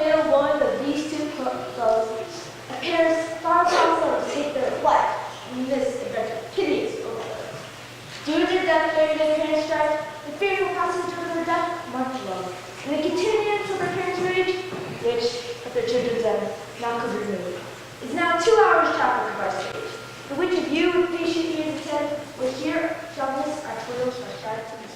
later one of these two fellows appears far across them to take their flight in this adventure. Hideous overload. Due to their death during the parents' strife, the fearful passage of their death marked alone, and the continuance of their parents' rage, which, at their children's end, now could remove, is now 2 hours traffic by stage. The which of you, with patient ears attend, will hear from this our toils are strife to this.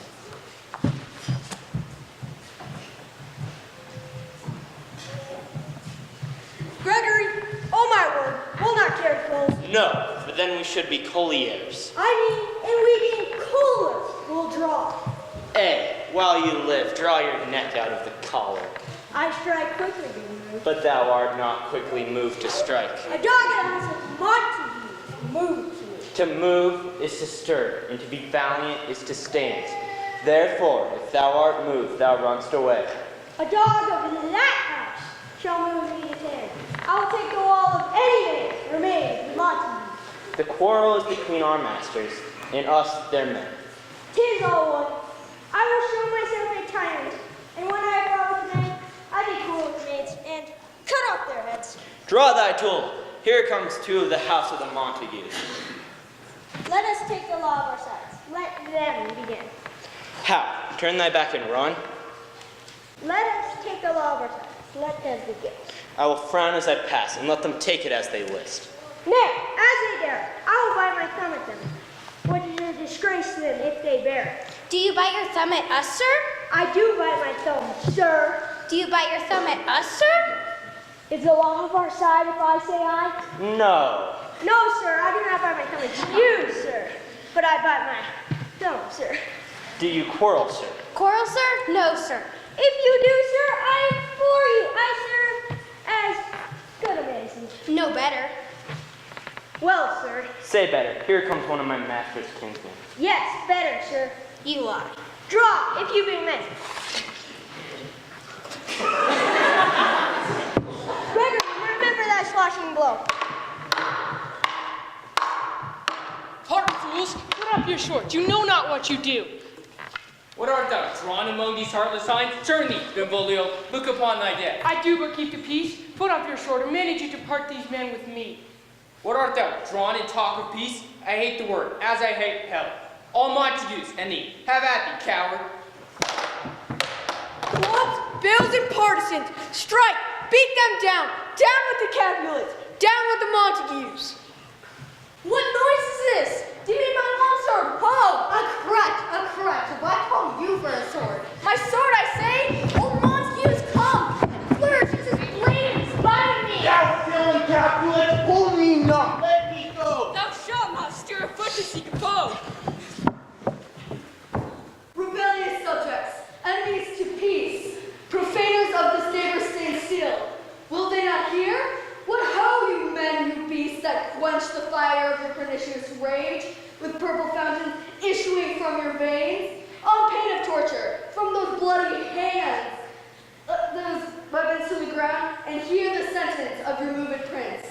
Gregory, oh my word, we'll not care clothes. No, for then we should be colliers. I mean, and we being coolers will draw. While you live, draw your neck out of the collar. I strike quickly, you move. But thou art not quickly moved to strike. A dog that has a Montague move to it. To move is to stir, and to be valiant is to stand. Therefore, if thou art moved, thou runnest away. A dog of that house shall move me to tend. I will take the wall of any man remain Montague. The quarrel is between our masters, and us their men. 'Tis all one. I will show myself a tyrant, and when I have brought with men, I be cool with maids, and cut off their heads. Draw thy tool. Here comes two of the house of the Montagues. Let us take the law of our sides. Let them begin. How? Turn thy back and run? Let us take the law of our sides. Let them begin. I will frown as I pass, and let them take it as they list. Nay, as they dare, I will bite my thumb at them. What is a disgrace to them if they bear it? Do you bite your thumb at us, sir? I do bite my thumb, sir. Do you bite your thumb at us, sir? Is the law of our side if I say I? No. No, sir, I do not bite my thumb at you, sir. But I bite my thumb, sir. Do you quarrel, sir? Quarrel, sir? No, sir. If you do, sir, I implore you, I serve as good a man as you. No better. Well, sir. Say better. Here comes one of my master's kinsmen. Yes, better, sir. You lie. Draw, if you be men. Gregory, remember that slashing blow. Hark, fools! Put up your shorts. You know not what you do. What art thou, drawn among these heartless hinds? Turn thee, Benvolio, look upon thy death. I do but keep the peace. Put up your sword and manage you to part these men with me. What art thou, drawn in talk of peace? I hate the word, as I hate hell. All Montagues and thee, have at thee, coward. Clubs, bills, and partisans, strike, beat them down, down with the Capulets, down with the Montagues. What noise is this? Do you mean my long sword? Ho! A crutch. Why call you for a sword? My sword, I say! Old Montagues, come! Flourishes his blades, biting me! Thou villain Capulet, hold me not! Let me go! Thou shalt not stir a foot to seek a foe. Rebellious subjects, enemies to peace, profaners of this neighbor stand still. Will they not hear? What ho, you men, you beasts that quench the fire of your pernicious rage, with purple fountains issuing from your veins, on pain of torture, from those bloody hands, those weapons to the ground, and hear the sentence of your moved prince.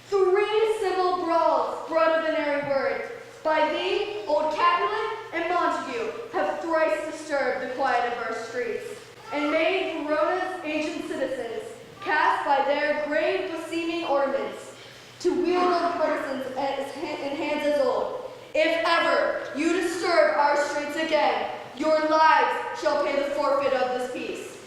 3 civil brawls, brought of venary words, by thee, old Capulet and Montague, have thrice disturbed the quiet of our streets, and made Verona's ancient citizens, cast by their grave beseeming ornaments, to wield old partisans in hands as old. If ever you disturb our streets again, your lives shall pay the forfeit of this peace.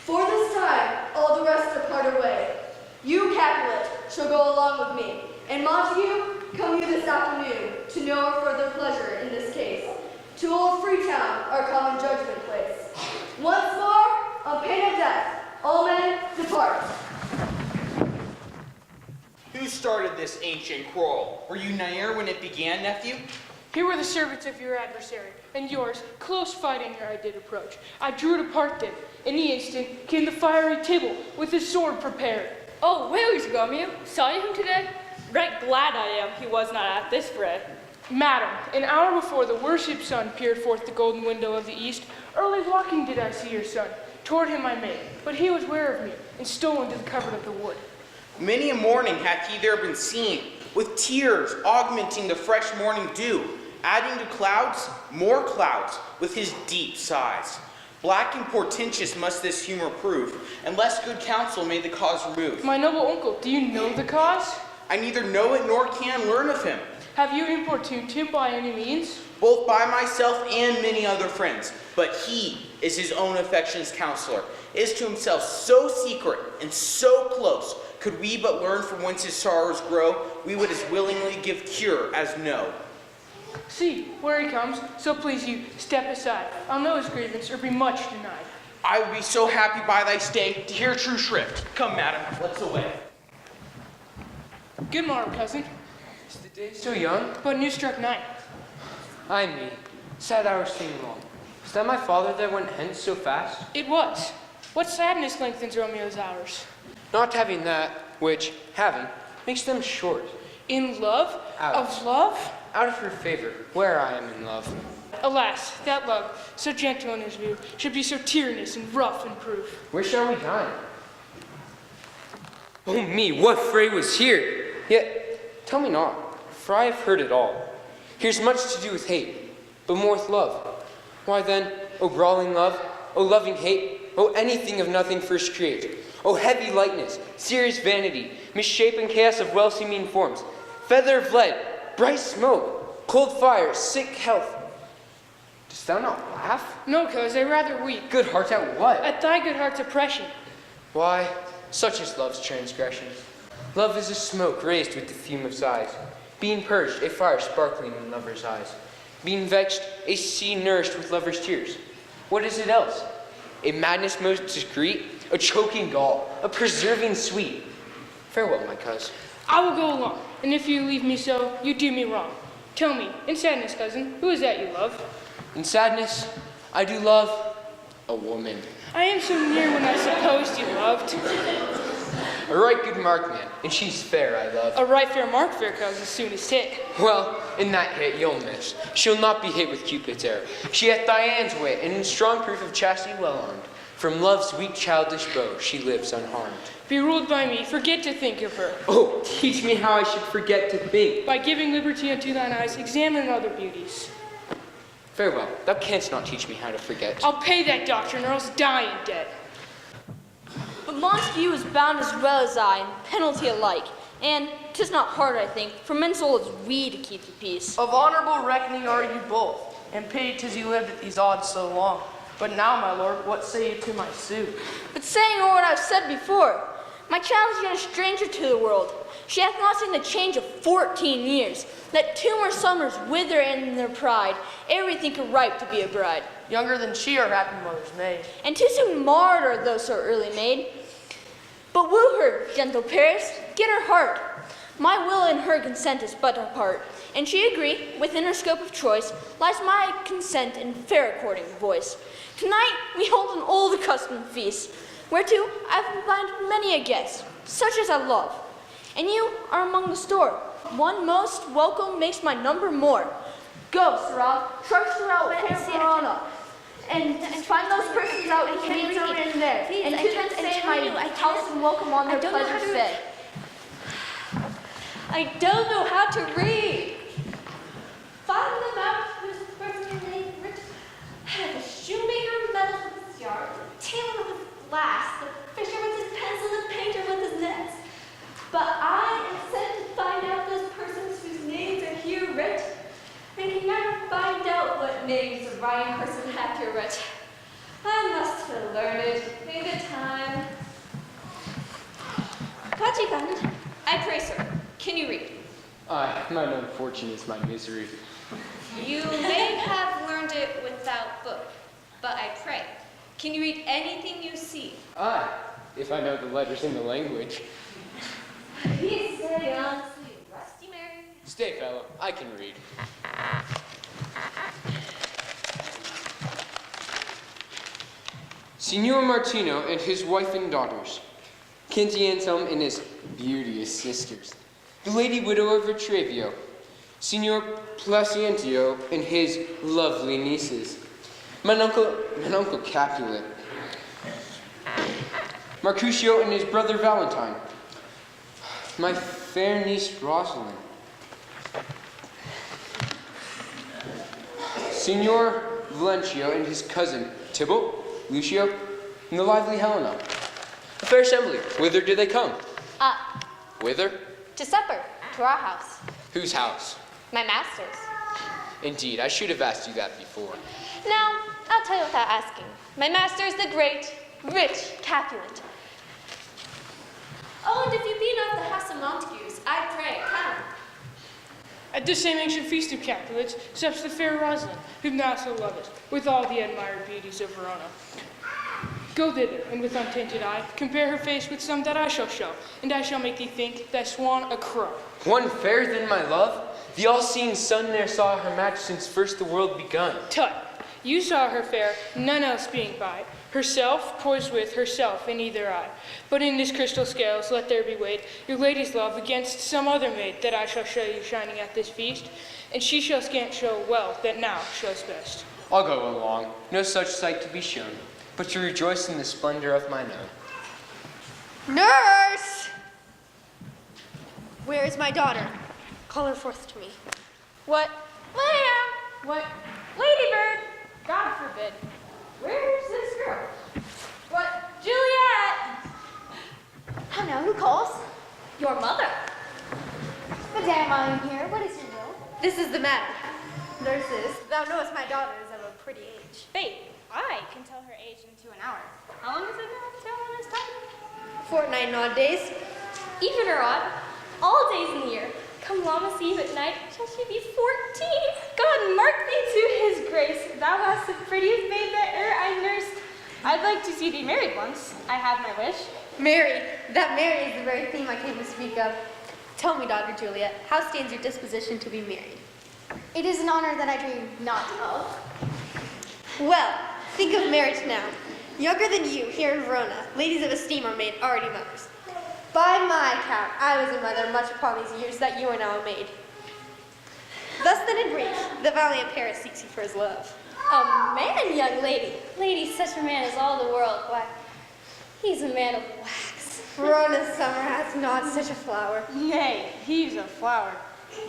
For this time, all the rest depart away. You, Capulet, shall go along with me, and Montague, come you this afternoon to know our further pleasure in this case. To old Freetown, our common judgment place. Once more, on pain of death, all men depart. Who started this ancient quarrel? Were you near when it began, nephew? Here were the servants of your adversary, and yours, close fighting ere I did approach. I drew to part them. In the instant came the fiery Tybalt, with his sword prepared. Oh, where is Romeo? Saw you him today? Right glad I am he was not at this fray. Madam, an hour before the worship sun peered forth the golden window of the east, early walking did I see your son. Toward him I made, but he was ware of me, and stole into the covert of the wood. Many a morning hath he there been seen, with tears augmenting the fresh morning dew, adding to clouds, more clouds, with his deep sighs. Black and portentous must this humor prove, and less good counsel may the cause remove. My noble uncle, do you know the cause? I neither know it nor can learn of him, Have you importuned him by any means? both by myself and many other friends. But he is his own affection's counselor, is to himself so secret and so close. Could we but learn from whence his sorrows grow, we would as willingly give cure as know. See, where he comes, so please you, step aside. I'll know his grievance, or be much denied. I would be so happy by thy stay to hear true shrift. Come, madam, let's away. Good morrow, cousin. Is the day so young? But new struck 9. Ay me, sad hours seem long. Was that my father that went hence so fast? It was. What sadness lengthens Romeo's hours? Not having that, which, having, makes them short. In love? Out. Of love? Out of your favor, where I am in love. Alas, that love, so gentle in his view, should be so tyrannous and rough in proof. Where shall we dine? Oh me, what fray was here? Yet, tell me not, for I have heard it all. Here's much to do with hate, but more with love. Why then, O brawling love, O loving hate, O anything of nothing first create, O heavy lightness, serious vanity, misshapen chaos of well-seeming forms, feather of lead, bright smoke, cold fire, sick health. Dost thou not laugh? No, cuz, I rather weep. Good heart at what? At thy good heart's oppression. Why, such is love's transgression. Love is a smoke raised with the fume of sighs, being purged, a fire sparkling in lover's eyes, being vexed, a sea nourished with lover's tears. What is it else? A madness most discreet, a choking gall, a preserving sweet. Farewell, my cuz. I will go along, and if you leave me so, you do me wrong. Tell me, in sadness, cousin, who is that you love? In sadness, I do love a woman. I am so near when I supposed you loved. A right good mark, man, and she's fair, I love. A right fair mark, fair cuz, as soon as hit. Well, in that hit you'll miss. She'll not be hit with Cupid's arrow. She hath Dian's wit, and in strong proof of chastity well armed. From love's sweet childish bow she lives unharmed. Be ruled by me, forget to think of her. Oh, teach me how I should forget to think. By giving liberty unto thine eyes, examine other beauties. Farewell, thou canst not teach me how to forget. I'll pay that doctrine, or else die in debt. But Montague is bound as well as I, in penalty alike. And 'tis not hard, I think, for men's soul is we to keep the peace. Of honorable reckoning are you both, and pity 'tis you lived at these odds so long. But now, my lord, what say you to my suit? But saying all what I've said before, my child is yet a stranger to the world. She hath not seen the change of 14 years. Let 2 more summers wither in their pride, ere we think her ripe to be a bride. Younger than she, our happy mother's maid. And too soon marred are those so early made. But woo her, gentle Paris, get her heart. My will and her consent is but apart. And she agree, within her scope of choice, lies my consent in fair according voice. Tonight we hold an old accustomed feast, whereto I've invited many a guest, such as I love. And you are among the store. One most welcome makes my number more. Go, Sarah, trudge throughout Camarana, and find those persons out whose names are in there, and to them say my house and welcome on their pleasure stay. I don't know how to read. Find them out whose first name written. The shoemaker meddles with his yard, the tailor with his glass, the fisher with his pencil, the painter with his nets. But I am sent to find out those persons whose names are here writ, and can never find out what names a rhyme person hath here writ. I must have learned in good time. Kachikand. I pray, sir, can you read? Aye, mine own fortune is my misery. You may have learned it without book, but I pray, can you read anything you see? Aye, if I know the letters in the language. He say honestly, rusty Mary. Stay, fellow, I can read. Signor Martino and his wife and daughters, Kinty Anselm and his beauteous sisters, the lady widow of Retrevio, Signor Placientio and his lovely nieces, my uncle Capulet, Mercutio and his brother Valentine, my fair niece Rosalind, Signor Valencio and his cousin Tybalt, Lucio, and the lively Helena. A fair assembly. Whither do they come? Whither? To supper, to our house. Whose house? My master's. Indeed, I should have asked you that before. Now, I'll tell you without asking. My master is the great, rich Capulet. Oh, and if you be not the house of Montagues, I pray, come. At this same ancient feast of Capulets steps the fair Rosalind, whom thou so lovest, with all the admired beauties of Verona. Go thither, and with untainted eye, compare her face with some that I shall show, and I shall make thee think thy swan a crow. One fairer than my love? The all-seeing sun ne'er saw her match since first the world begun. Tut, you saw her fair, none else being by. Herself poised with herself in either eye. But in this crystal scales let there be weighed your lady's love against some other maid that I shall show you shining at this feast, and she shall scant show well that now shows best. I'll go along, no such sight to be shown, but to rejoice in the splendor of mine own. Nurse! Where is my daughter? Call her forth to me. What? Lamb! What? Ladybird! God forbid. Where's this girl? What? Juliet! How now, who calls? Your mother. Madame, I am here. What is your will? This is the matter. Nurses, thou knowest my daughter is of a pretty age. Faith, I can tell her age in 2 hours. How long does it tell on this time? Fortnight and odd days. Even or odd, all days in the year. Come Lammas Eve at night, shall she be 14? God mark thee to his grace. Thou hast the prettiest babe that e'er I nursed. I'd like to see thee married once. I have my wish. Married. That Mary is the very theme I came to speak of. Tell me, daughter Juliet, how stands your disposition to be married? It is an honor that I dream not of. Well, think of marriage now. Younger than you, here in Verona, ladies of esteem are made already mothers. By my account, I was a mother much upon these years that you are now a maid. Thus then in brief, the valiant Paris seeks you for his love. A man, young lady. Lady, such a man as all the world. Why, he's a man of wax. Verona's summer has not such a flower. Nay, he's a flower.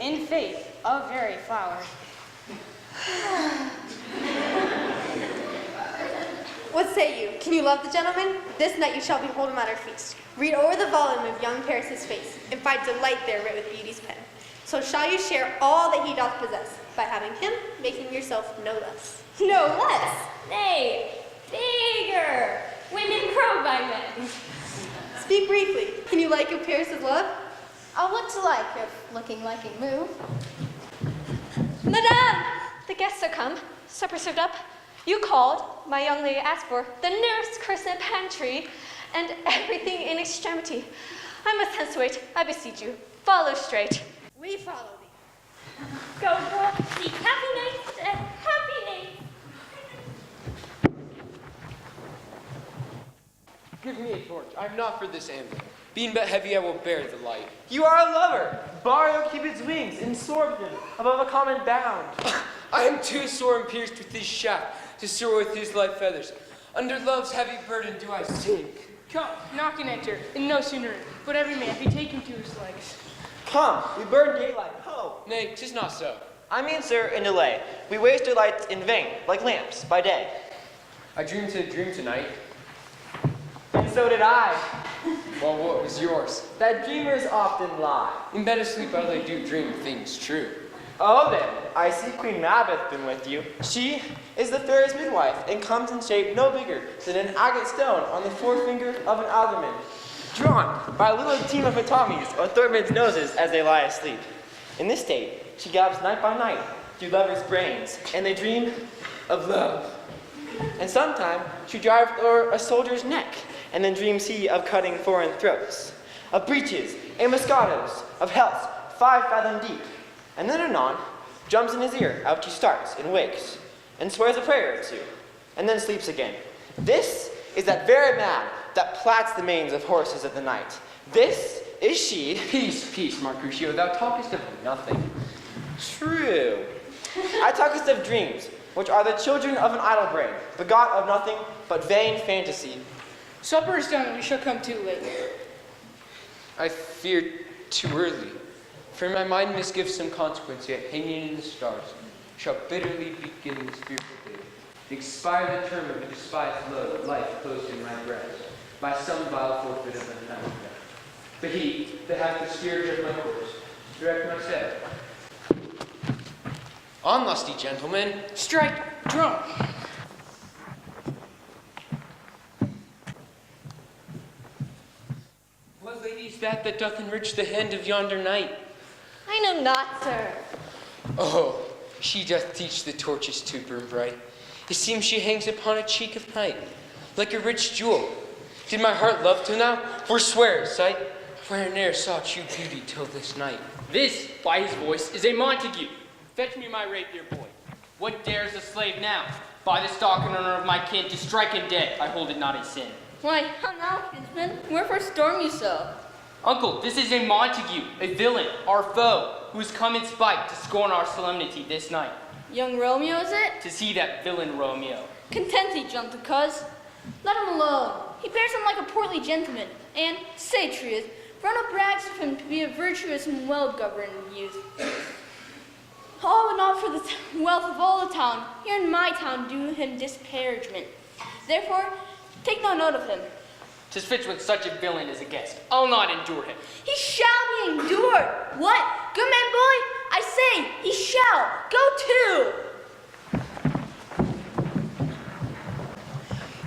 In faith, a very flower. What say you? Can you love the gentleman? This night you shall behold him at our feast. Read o'er the volume of young Paris's face, and find delight there writ with beauty's pen. So shall you share all that he doth possess, by having him, making yourself no less. No less. Nay, bigger. Women crow by men. Speak briefly. Can you like of Paris's love? I'll look to like if looking liking move. Madame! The guests are come. Supper served up. You called, my young lady asked for, the nearest christened pantry, and everything in extremity. I must hence wait, I beseech you. Follow straight. We follow thee. Go, girl. Seek happy nights and happy nights. Give me a torch. I'm not for this ambling. Being but heavy, I will bear the light. You are a lover. Borrow Cupid's wings and soar them above a common bound. I am too sore and pierced with his shaft to soar with his light feathers. Under love's heavy burden do I sink. Come, knock and enter, and no sooner, but every man be taken to his legs. Come, we burn daylight. Ho! Nay, 'tis not so. I mean, sir, in delay. We waste our lights in vain, like lamps, by day. I dreamed a dream tonight. And so did I. Well, what was yours? That dreamers often lie. In bed asleep, I do dream things true. Oh, then, I see Queen Mab hath been with you. She is the fairest midwife, and comes in shape no bigger than an agate stone on the forefinger of an alderman, drawn by a little team of Hatomis or thortmen's noses as they lie asleep. In this state, she gallops night by night through lovers' brains, and they dream of love. And sometime she drives o'er a soldier's neck, and then dreams he of cutting foreign throats, of breeches and mosquitoes, of hells 5 fathom deep. And then anon, jumps in his ear, out she starts and wakes, and swears a prayer or two, and then sleeps again. This is that very Mab that plats the manes of horses of the night. This is she. Peace, peace, Mercutio, thou talkest of nothing. True. I talkest of dreams, which are the children of an idle brain, begot of nothing but vain fantasy. Supper is done, and we shall come too late. I fear too early. For my mind misgives some consequence, yet hanging in the stars, shall bitterly begin this fearful day. expire the term of a despised life closed in my breast, by some vile forfeit of untimely death. But he that hath the spirit of my course, direct my step. On, lusty gentlemen. Strike, drum. What lady is that doth enrich the hand of yonder knight? I know not, sir. Oh, she doth teach the torches to burn bright. It seems she hangs upon a cheek of night, like a rich jewel. Did my heart love till now? Forswear its sight, for I ne'er saw true beauty till this night. This, by his voice, is a Montague. Fetch me my rapier, boy. What dares the slave now? By the stock and honor of my kin, to strike him dead, I hold it not a sin. Why, how now, kinsman? Wherefore storm you so? Uncle, this is a Montague, a villain, our foe, who has come in spite to scorn our solemnity this night. Young Romeo, is it? To see that villain Romeo. Content thee, gentle cuz. Let him alone. He bears him like a portly gentleman, and, say truth, Verona brags of him to be a virtuous and well-governed youth. All but not for the wealth of all the town, here in my town do him disparagement. Therefore, take no note of him. 'Tis fit when such a villain is a guest. I'll not endure him. He shall be endured. What? Good man, boy? I say, he shall. Go to.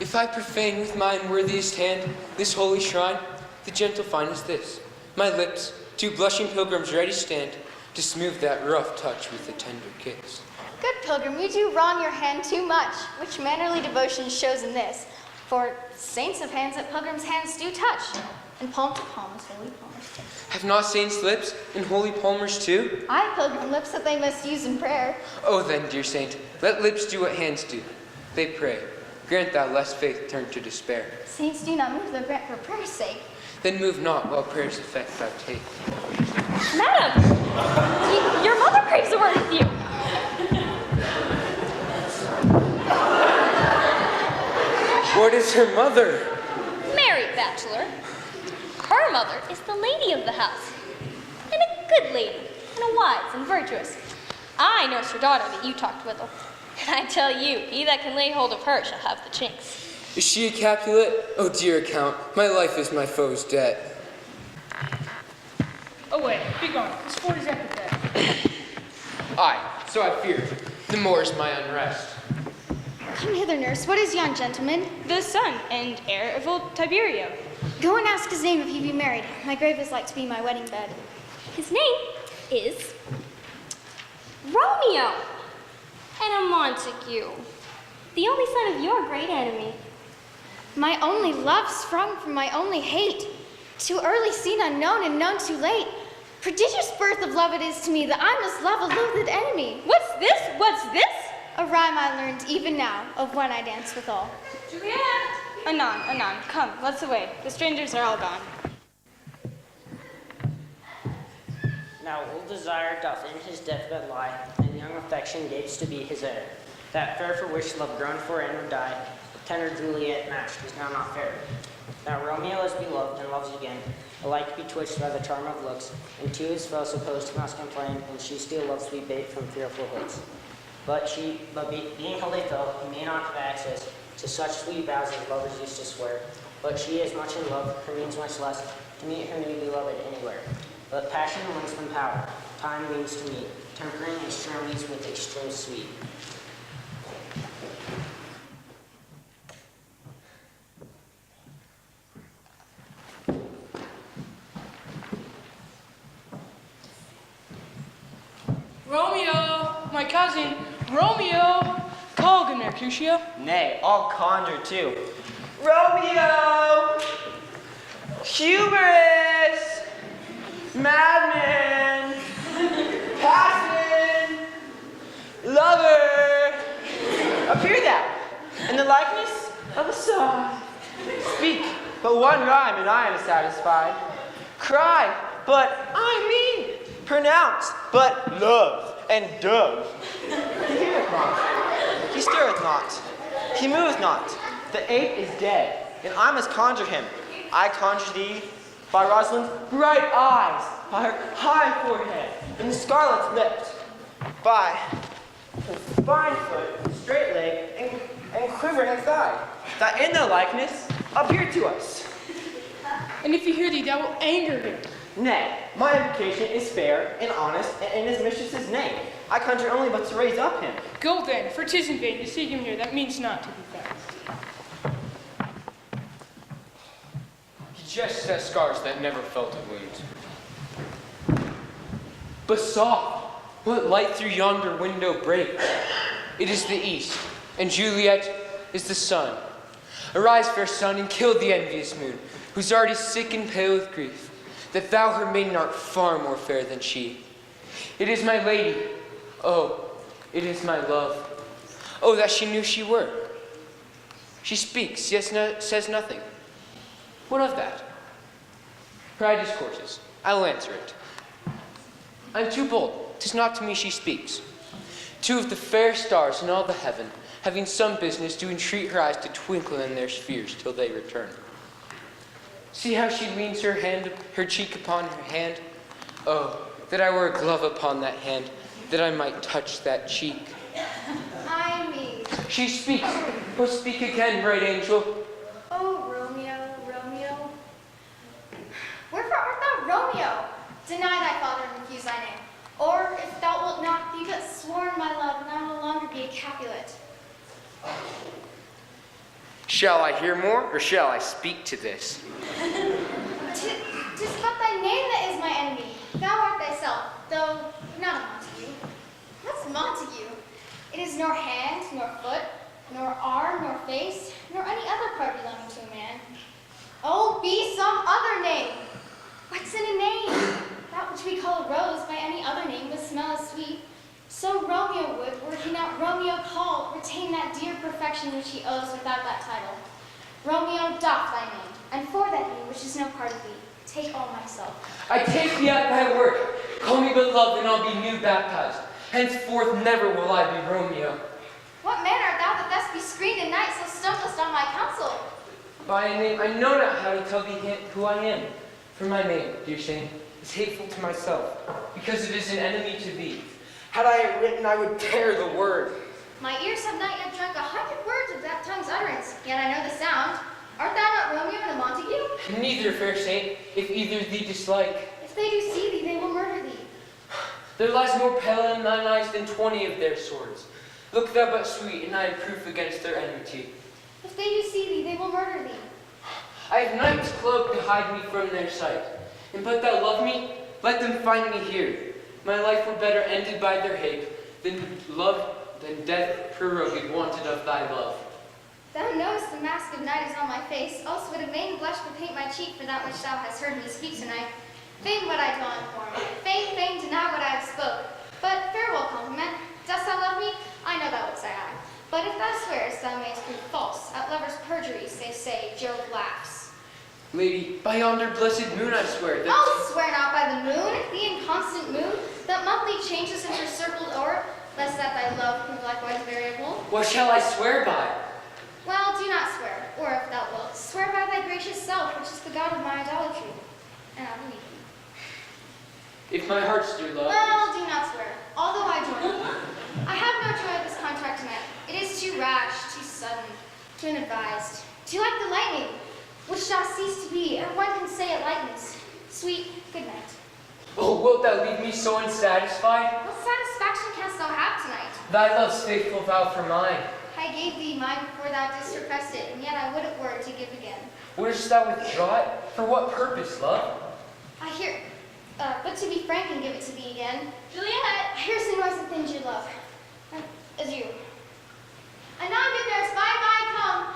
If I profane with my unworthiest hand this holy shrine, the gentle fine is this. My lips, two blushing pilgrims ready stand, to smooth that rough touch with a tender kiss. Good pilgrim, you do wrong your hand too much, which mannerly devotion shows in this. For saints have hands that pilgrims' hands do touch, and palm to palm is holy palmers too. Have not saints lips and holy palmers too? I pilgrim lips that they must use in prayer. Oh then, dear saint, let lips do what hands do. They pray. Grant thou lest faith turn to despair. Saints do not move, though grant for prayer's sake. Then move not while prayer's effect thou take. Madam, your mother craves a word with you. What is her mother? Married bachelor. Her mother is the lady of the house, and a good lady, and a wise and virtuous. I nurse her daughter that you talked with, and I tell you, he that can lay hold of her shall have the chinks. Is she a Capulet? Oh dear Count, my life is my foe's debt. Away, be gone. This fort is epithet. Aye, so I fear. The more is my unrest. Come hither, nurse. What is yon gentleman? The son and heir of old Tiberio. Go and ask his name if he be married. My grave is like to be my wedding bed. His name is Romeo, and a Montague, the only son of your great enemy. My only love sprung from my only hate. Too early seen unknown and known too late. Prodigious birth of love it is to me that I must love a loathed enemy. What's this? What's this? A rhyme I learned even now of when I dance withal. Juliet! Anon, come, let's away. The strangers are all gone. Now old desire doth in his deathbed lie, and young affection gapes to be his heir. That fair for which love groaned for and would die, with tender Juliet matched is now not fair. Now Romeo is beloved and loves again, alike betwixt by the charm of looks, and to his foe supposed he must complain, and she still loves sweet bait from fearful hooks. But being wholly foe, he may not have access to such sweet vows as lovers used to swear. But she is much in love, her means much less, to meet her new beloved anywhere. But passion wins from power, time means to meet, tempering extremities with extreme sweet. Romeo, my cousin, Romeo, call good Mercutio. Nay, I'll conjure too. Romeo! Hubris! Madman! Passion! Lover! Appear thou in the likeness of a song. Speak but one rhyme and I am satisfied. Cry, but I mean. Pronounce, but love and dove. He heareth not, he stirreth not, he moveth not. The ape is dead, and I must conjure him. I conjure thee by Rosalind's bright eyes, by her high forehead, and the scarlet's lips, by her fine foot, straight leg, and quiver in his thigh, that in the likeness appear to us. And if he hear thee, thou wilt anger him. Nay, my implication is fair and honest, and in his mistress's name. I conjure only but to raise up him. Go then, for 'tis in vain to seek him here, that means not to be found. He just has scars that never felt a wound. But soft, what light through yonder window breaks? It is the east, and Juliet is the sun. Arise, fair sun, and kill the envious moon, who's already sick and pale with grief, that thou her maiden art far more fair than she. It is my lady, oh, it is my love. Oh, that she knew she were. She speaks, yet says nothing. What of that? Her discourses, I'll answer it. I'm too bold, 'tis not to me she speaks. Two of the fair stars in all the heaven, having some business, do entreat her eyes to twinkle in their spheres till they return. See how she leans her cheek upon her hand. Oh, that I were a glove upon that hand, that I might touch that cheek. I mean. She speaks. Oh, speak again, bright angel. Oh, Romeo, Romeo. Wherefore art thou Romeo? Deny thy father and refuse thy name. Or, if thou wilt not, be but sworn my love, and thou no longer be a Capulet. Shall I hear more, or shall I speak to this? Tis but thy name that is my enemy. Thou art thyself, though not a Montague. What's Montague? It is nor hand, nor foot, nor arm, nor face, nor any other part belonging to a man. Oh, be some other name. What's in a name? That which we call a rose by any other name would smell as sweet. So Romeo would, were he not Romeo called, retain that dear perfection which he owes without that title. Romeo, doff thy name, and for that name which is no part of thee, take all myself. I take thee at thy word. Call me beloved, and I'll be new baptized. Henceforth never will I be Romeo. What man art thou that thus be screened in night, so stumblest on my counsel? By a name I know not how to tell thee who I am. For my name, dear saint, is hateful to myself, because it is an enemy to thee. Had I it written, I would tear the word. My ears have not yet drunk 100 words of that tongue's utterance, yet I know the sound. Art thou not Romeo and a Montague? Neither, fair saint, if either thee dislike. If they do see thee, they will murder thee. There lies more peril in thine eyes than 20 of their swords. Look thou but sweet, and I am proof against their enmity. If they do see thee, they will murder thee. I have night's cloak to hide me from their sight. And but thou love me, let them find me here. My life were better ended by their hate, than death prorogued wanted of thy love. Thou knowest the mask of night is on my face, else would a maiden blush bepaint my cheek for that which thou hast heard me speak tonight. Fain would I dwell in form, fain deny what I have spoke. But farewell compliment, dost thou love me? I know thou wilt say aye. But if thou swearest, thou mayest prove false. At lovers' perjuries, they say, Jove laughs. Lady, by yonder blessed moon I swear that... Oh, swear not by the moon, the inconstant moon, that monthly changes in her circled orb, lest that thy love prove likewise variable. What shall I swear by? Well, do not swear, or if thou wilt, swear by thy gracious self, which is the god of my idolatry, and I believe thee. If my heart's dear love... Well, do not swear, although I join thee. I have no joy of this contract tonight. It is too rash, too sudden, too unadvised, too like the lightning, which shall cease to be, ere one can say it lightens. Sweet, good night. Oh, wilt thou leave me so unsatisfied? What satisfaction canst thou have tonight? Thy love's faithful vow for mine. I gave thee mine before thou didst request it, and yet I would it were to give again. Wouldst thou withdraw it? For what purpose, love? I hear, but to be frank and give it to thee again. Juliet! I hear the noise of things you love. Adieu. Anon, good nurse, bye, come.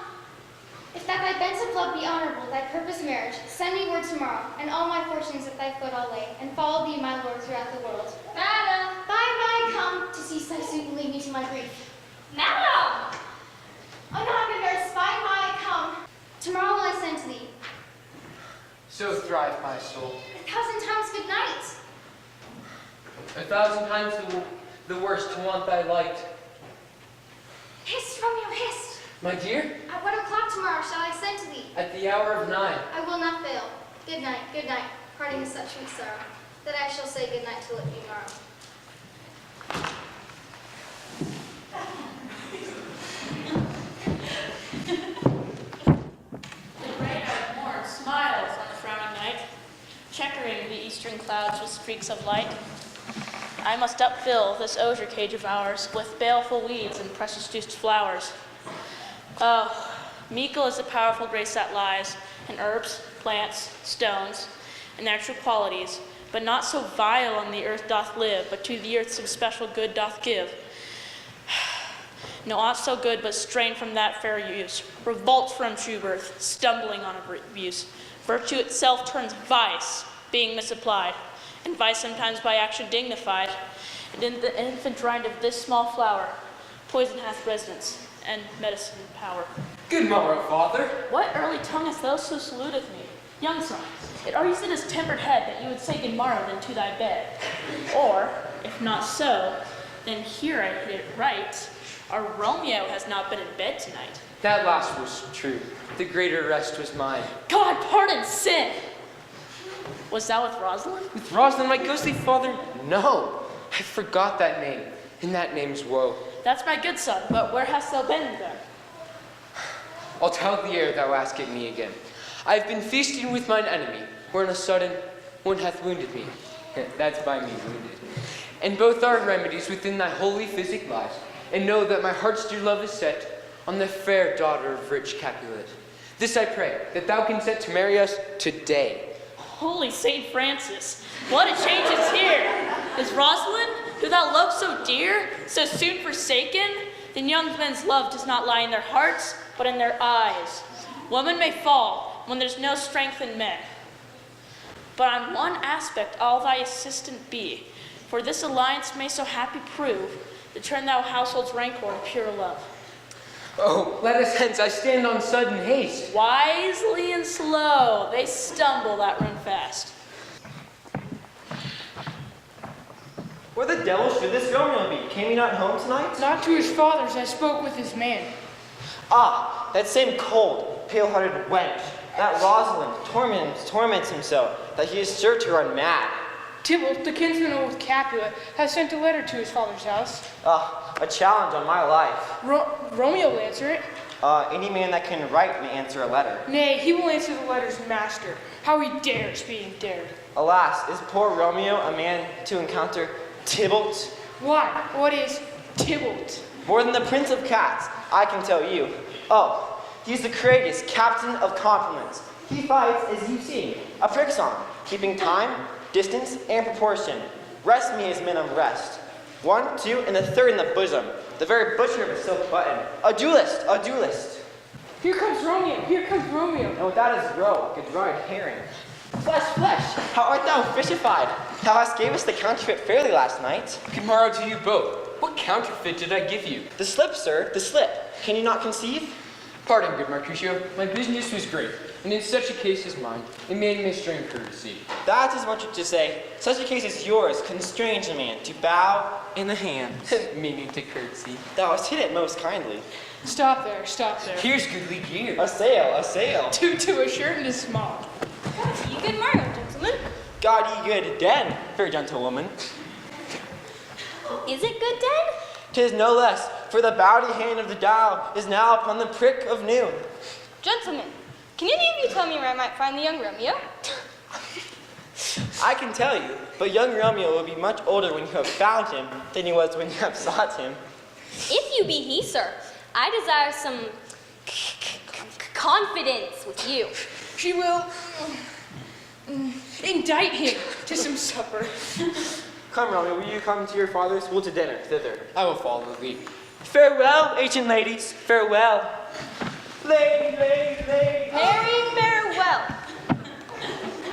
If that thy bent of love be honorable, thy purpose marriage, send me word tomorrow, and all my fortunes at thy foot I'll lay, and follow thee, my lord, throughout the world. Madam! Bye, come, to cease thy suit and leave me to my grief. Madam! Anon, good nurse, bye, come. Tomorrow will I send to thee. So thrive my soul. 1,000 times good night. 1,000 times the worse to want thy light. Hist, Romeo, hist. My dear? At what o'clock tomorrow shall I send to thee? At the hour of 9. I will not fail. Good night, parting is such sweet sorrow, that I shall say good night till it be morrow. checkering the eastern clouds with streaks of light. I must upfill this osier cage of ours with baleful weeds and precious-juiced flowers. Oh, meikle is the powerful grace that lies in herbs, plants, stones, and natural qualities, but not so vile on the earth doth live, but to the earth some special good doth give. No aught so good, but strain from that fair use, revolts from true birth, stumbling on abuse. Virtue itself turns vice, being misapplied, and vice sometimes by action dignified. And in the infant rind of this small flower, poison hath residence, and medicine power. Good morrow, father. What early tongue hast thou so saluteth me? Young son, it argues in his tempered head that you would say good morrow then to thy bed. Or, if not so, then here I hit it right. Our Romeo has not been in bed tonight. That last was true. The greater rest was mine. God pardon sin! Was thou with Rosalind? With Rosalind, my ghostly father? No. I forgot that name, and that name's woe. That's my good son, but where hast thou been then? I'll tell thee ere thou ask it me again. I have been feasting with mine enemy, where on a sudden one hath wounded me. That's by me wounded. And both our remedies within thy holy physic lies, and know that my heart's dear love is set on the fair daughter of rich Capulet. This I pray, that thou consent to marry us today. Holy Saint Francis, what a change is here! Is Rosalind, who thou loved so dear, so soon forsaken? Then young men's love does not lie in their hearts, but in their eyes. Woman may fall when there's no strength in men. But on one aspect I'll thy assistant be, for this alliance may so happy prove, to turn thou household's rancor to pure love. Oh, let us hence, I stand on sudden haste. Wisely and slow, they stumble that run fast. Where the devil should this Romeo be? Came he not home tonight? Not to his father's, I spoke with his man. Ah, that same cold, pale-hearted wench. That Rosalind torments him so, that he is sure to run mad. Tybalt, the kinsman of Capulet, has sent a letter to his father's house. Ah, a challenge on my life. Romeo will answer it. Any man that can write may answer a letter. Nay, he will answer the letter's master. How he dares being dared. Alas, is poor Romeo a man to encounter Tybalt? Why? What is Tybalt? More than the prince of cats, I can tell you. Oh, he's the courageous captain of compliments. He fights, as you've seen, a prick song, keeping time, distance, and proportion. Rest me as men unrest. 1, 2, and the third in the bosom. The very butcher of a silk button. A duelist, a duelist. Here comes Romeo, here comes Romeo. And without his roe, like a dried herring. Flesh, flesh, how art thou fishified? Thou hast gave us the counterfeit fairly last night. Good morrow to you both. What counterfeit did I give you? The slip, sir, the slip. Can you not conceive? Pardon, good Mercutio. My business was great, and in such a case as mine, it made me strain courtesy. That is what you to say. Such a case as yours constrains a man to bow in the hand. Meaning to courtesy. Thou hast hit it most kindly. Stop there, stop there. Here's goodly gear. A sail, a sail. To a shirt and a smock. God ye good morrow, gentlemen. God ye good den, fair gentlewoman. Is it good den? 'Tis no less, for the bowdy hand of the dial is now upon the prick of noon. Gentlemen, can any of you tell me where I might find the young Romeo? I can tell you, but young Romeo will be much older when you have found him than he was when you have sought him. If you be he, sir, I desire some confidence with you. She will indict him to some supper. Come, Romeo, will you come to your father's? We'll to dinner, thither. I will follow thee. Farewell, ancient ladies, farewell. Lady, lady, lady. Very farewell.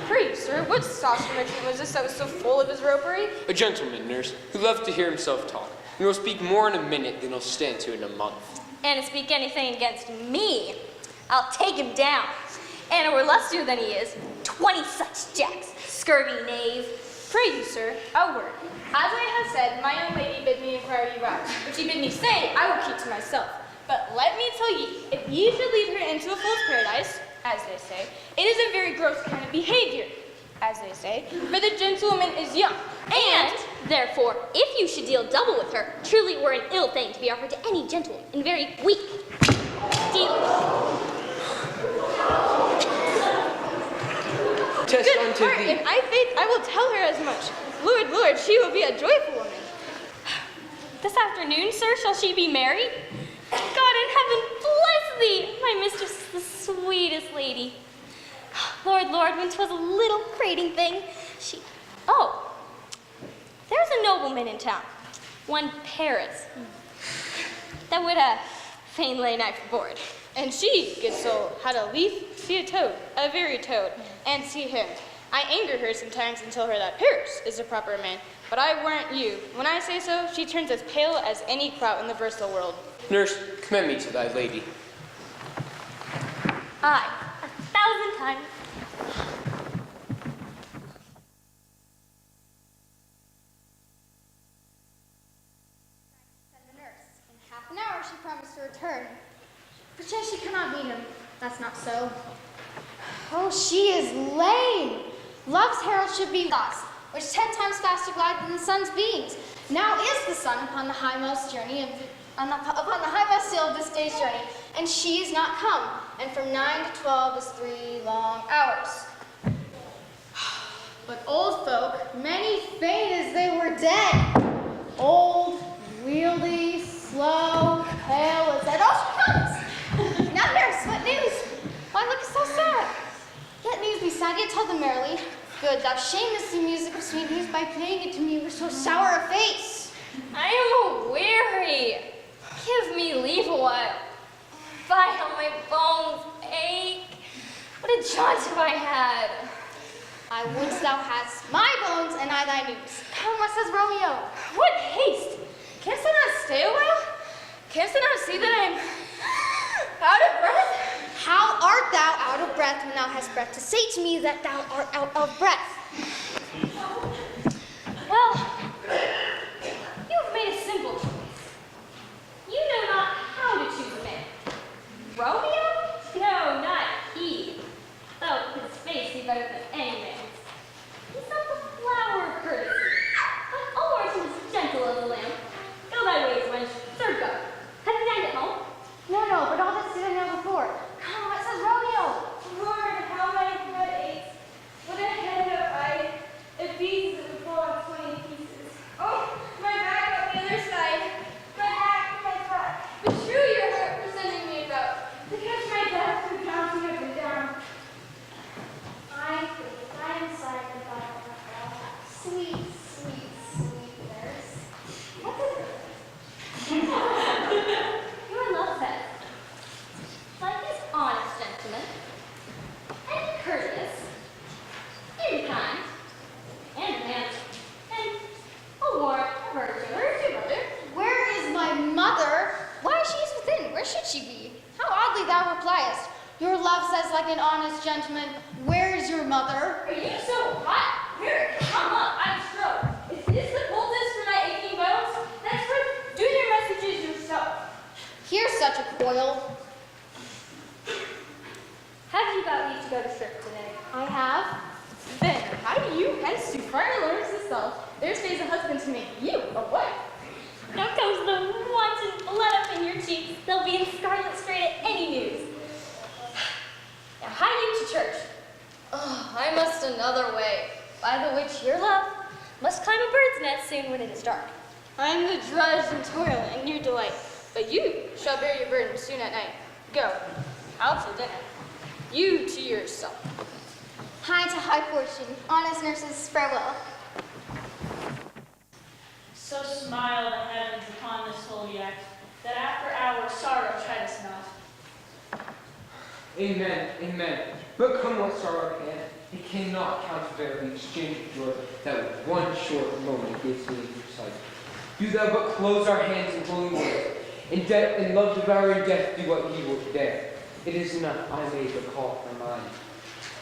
Pray, sir, what saucy merchant was this that was so full of his ropery? A gentleman, nurse, who loved to hear himself talk. He will speak more in a minute than he'll stand to in a month. And to speak anything against me, I'll take him down. And we're less do than he is. 20 such jacks, scurvy knave. Pray you, sir, a word. As I have said, my young lady bid me inquire you about, which he bid me say, I will keep to myself. But let me tell ye, if ye should lead her into a fool's paradise, as they say, it is a very gross kind of behavior, as they say, for the gentlewoman is young. And, therefore, if you should deal double with her, truly it were an ill thing to be offered to any gentleman, and very weak dealing. Test Good unto heart, thee. in my faith, I will tell her as much. Lord, Lord, she will be a joyful woman. This afternoon, sir, shall she be married? God in heaven bless thee! My mistress is the sweetest lady. Lord, Lord, when 'twas a little prating thing, Oh, there's a nobleman in town, one Paris, that would fain lay knife aboard. And she, good soul, had a lief, see a toad, a very toad, and see him. I anger her sometimes and tell her that Paris is a proper man, but I warrant you, when I say so, she turns as pale as any clout in the versatile world. Nurse, commend me to thy lady. Aye, 1,000 times. Send the nurse. In half an hour she promised to return. Perchance she cannot meet him. That's not so. Oh, she is lame. Love's herald should be thus, which 10 times faster glide than the sun's beams. Now is the sun upon the highmost journey upon the highmost hill of this day's journey, and she is not come. And from 9 to 12 is 3 long hours. But old folk, many faint as they were dead. Old, wieldy, slow, pale as dead. Oh, she comes! Now, nurse, what news? Why look so sad? Yet news be sad, yet tell them merrily. Good, thou shamest the music of sweet news by playing it to me with so sour a face. I am weary. Give me leave a while. Fie, how my bones ache. What a jaunt have I had. I would thou hadst my bones and I thy news. Come, what says Romeo? What haste! Canst thou not stay a while? Canst thou not see that I am out of breath? How art thou out of breath when thou hast breath to say to me that thou art out of breath? Well, you have made a simple choice. You know not how to choose a man. Romeo? No, not he. Though his face be better than any man's. He's not the flower of courtesy, but almost as gentle as a lamb. Go thy ways, wench. Sir, go. Have you dined at home? No, but all this did I know before. Come, what says Romeo? Lord, how my head aches. What a head have I. It beats and fall in 20 pieces. Oh, my back on the other side. My back, my back. Beshrew your heart for sending me about. To catch my breath from bouncing up and down. I am sorry about that. Sweet nurse. What is it? You are love fed. Like this honest gentleman, and courteous, and kind, and handsome, and a warm, a virtue. Where is your mother? Where is my mother? Why, she is within. Where should she be? How oddly thou repliest. Your love says like an honest gentleman, where is your mother? Are you so hot? Here, come up, I'm stroke. Is this the poultice for my aching bones? That's for do your messages yourself. Here's such a coil. Have you got leave to go to church today? I have. Then, how do you hence to friar learns yourself? There stays a husband to make you a wife. Now comes the wanton blood up in your cheeks. They'll be in scarlet straight at any news. Now hie you to church. Oh, I must another way, by the which Your love must climb a bird's nest soon when it is dark. I am the drudge and toil and your delight, but you shall bear your burden soon at night. Go, out for dinner. You to yourself. High to high fortune, honest nurses, farewell. So smile the heavens upon this holy act, that after our sorrow chide us not. Amen, amen. But come what sorrow can, it cannot countervail the exchange of joy that one short moment gives me in your sight. Do thou but close our hands in holy words, in love devouring death do what ye will dare. It is enough I may but call for mine.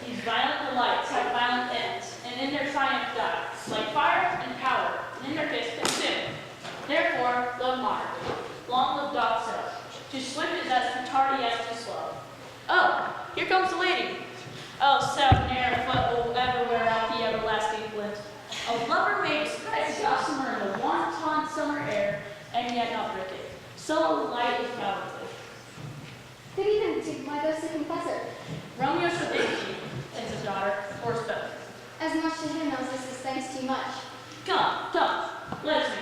These violent delights have violent ends, and in their triumph die, like fire and power, and in their kiss consume. Therefore, love moderately. Long live doth so. Too swift is as too tardy as too slow. Oh, here comes the lady. Oh, seven ne'er foot will ever wear out the everlasting flint. A lover may disguise gossamer in the wanton summer air, and yet not break it. So light is cowardly. Good evening to my ghostly confessor. Romeo shall bid you, says his daughter, horse bells. much. Come, let's meet.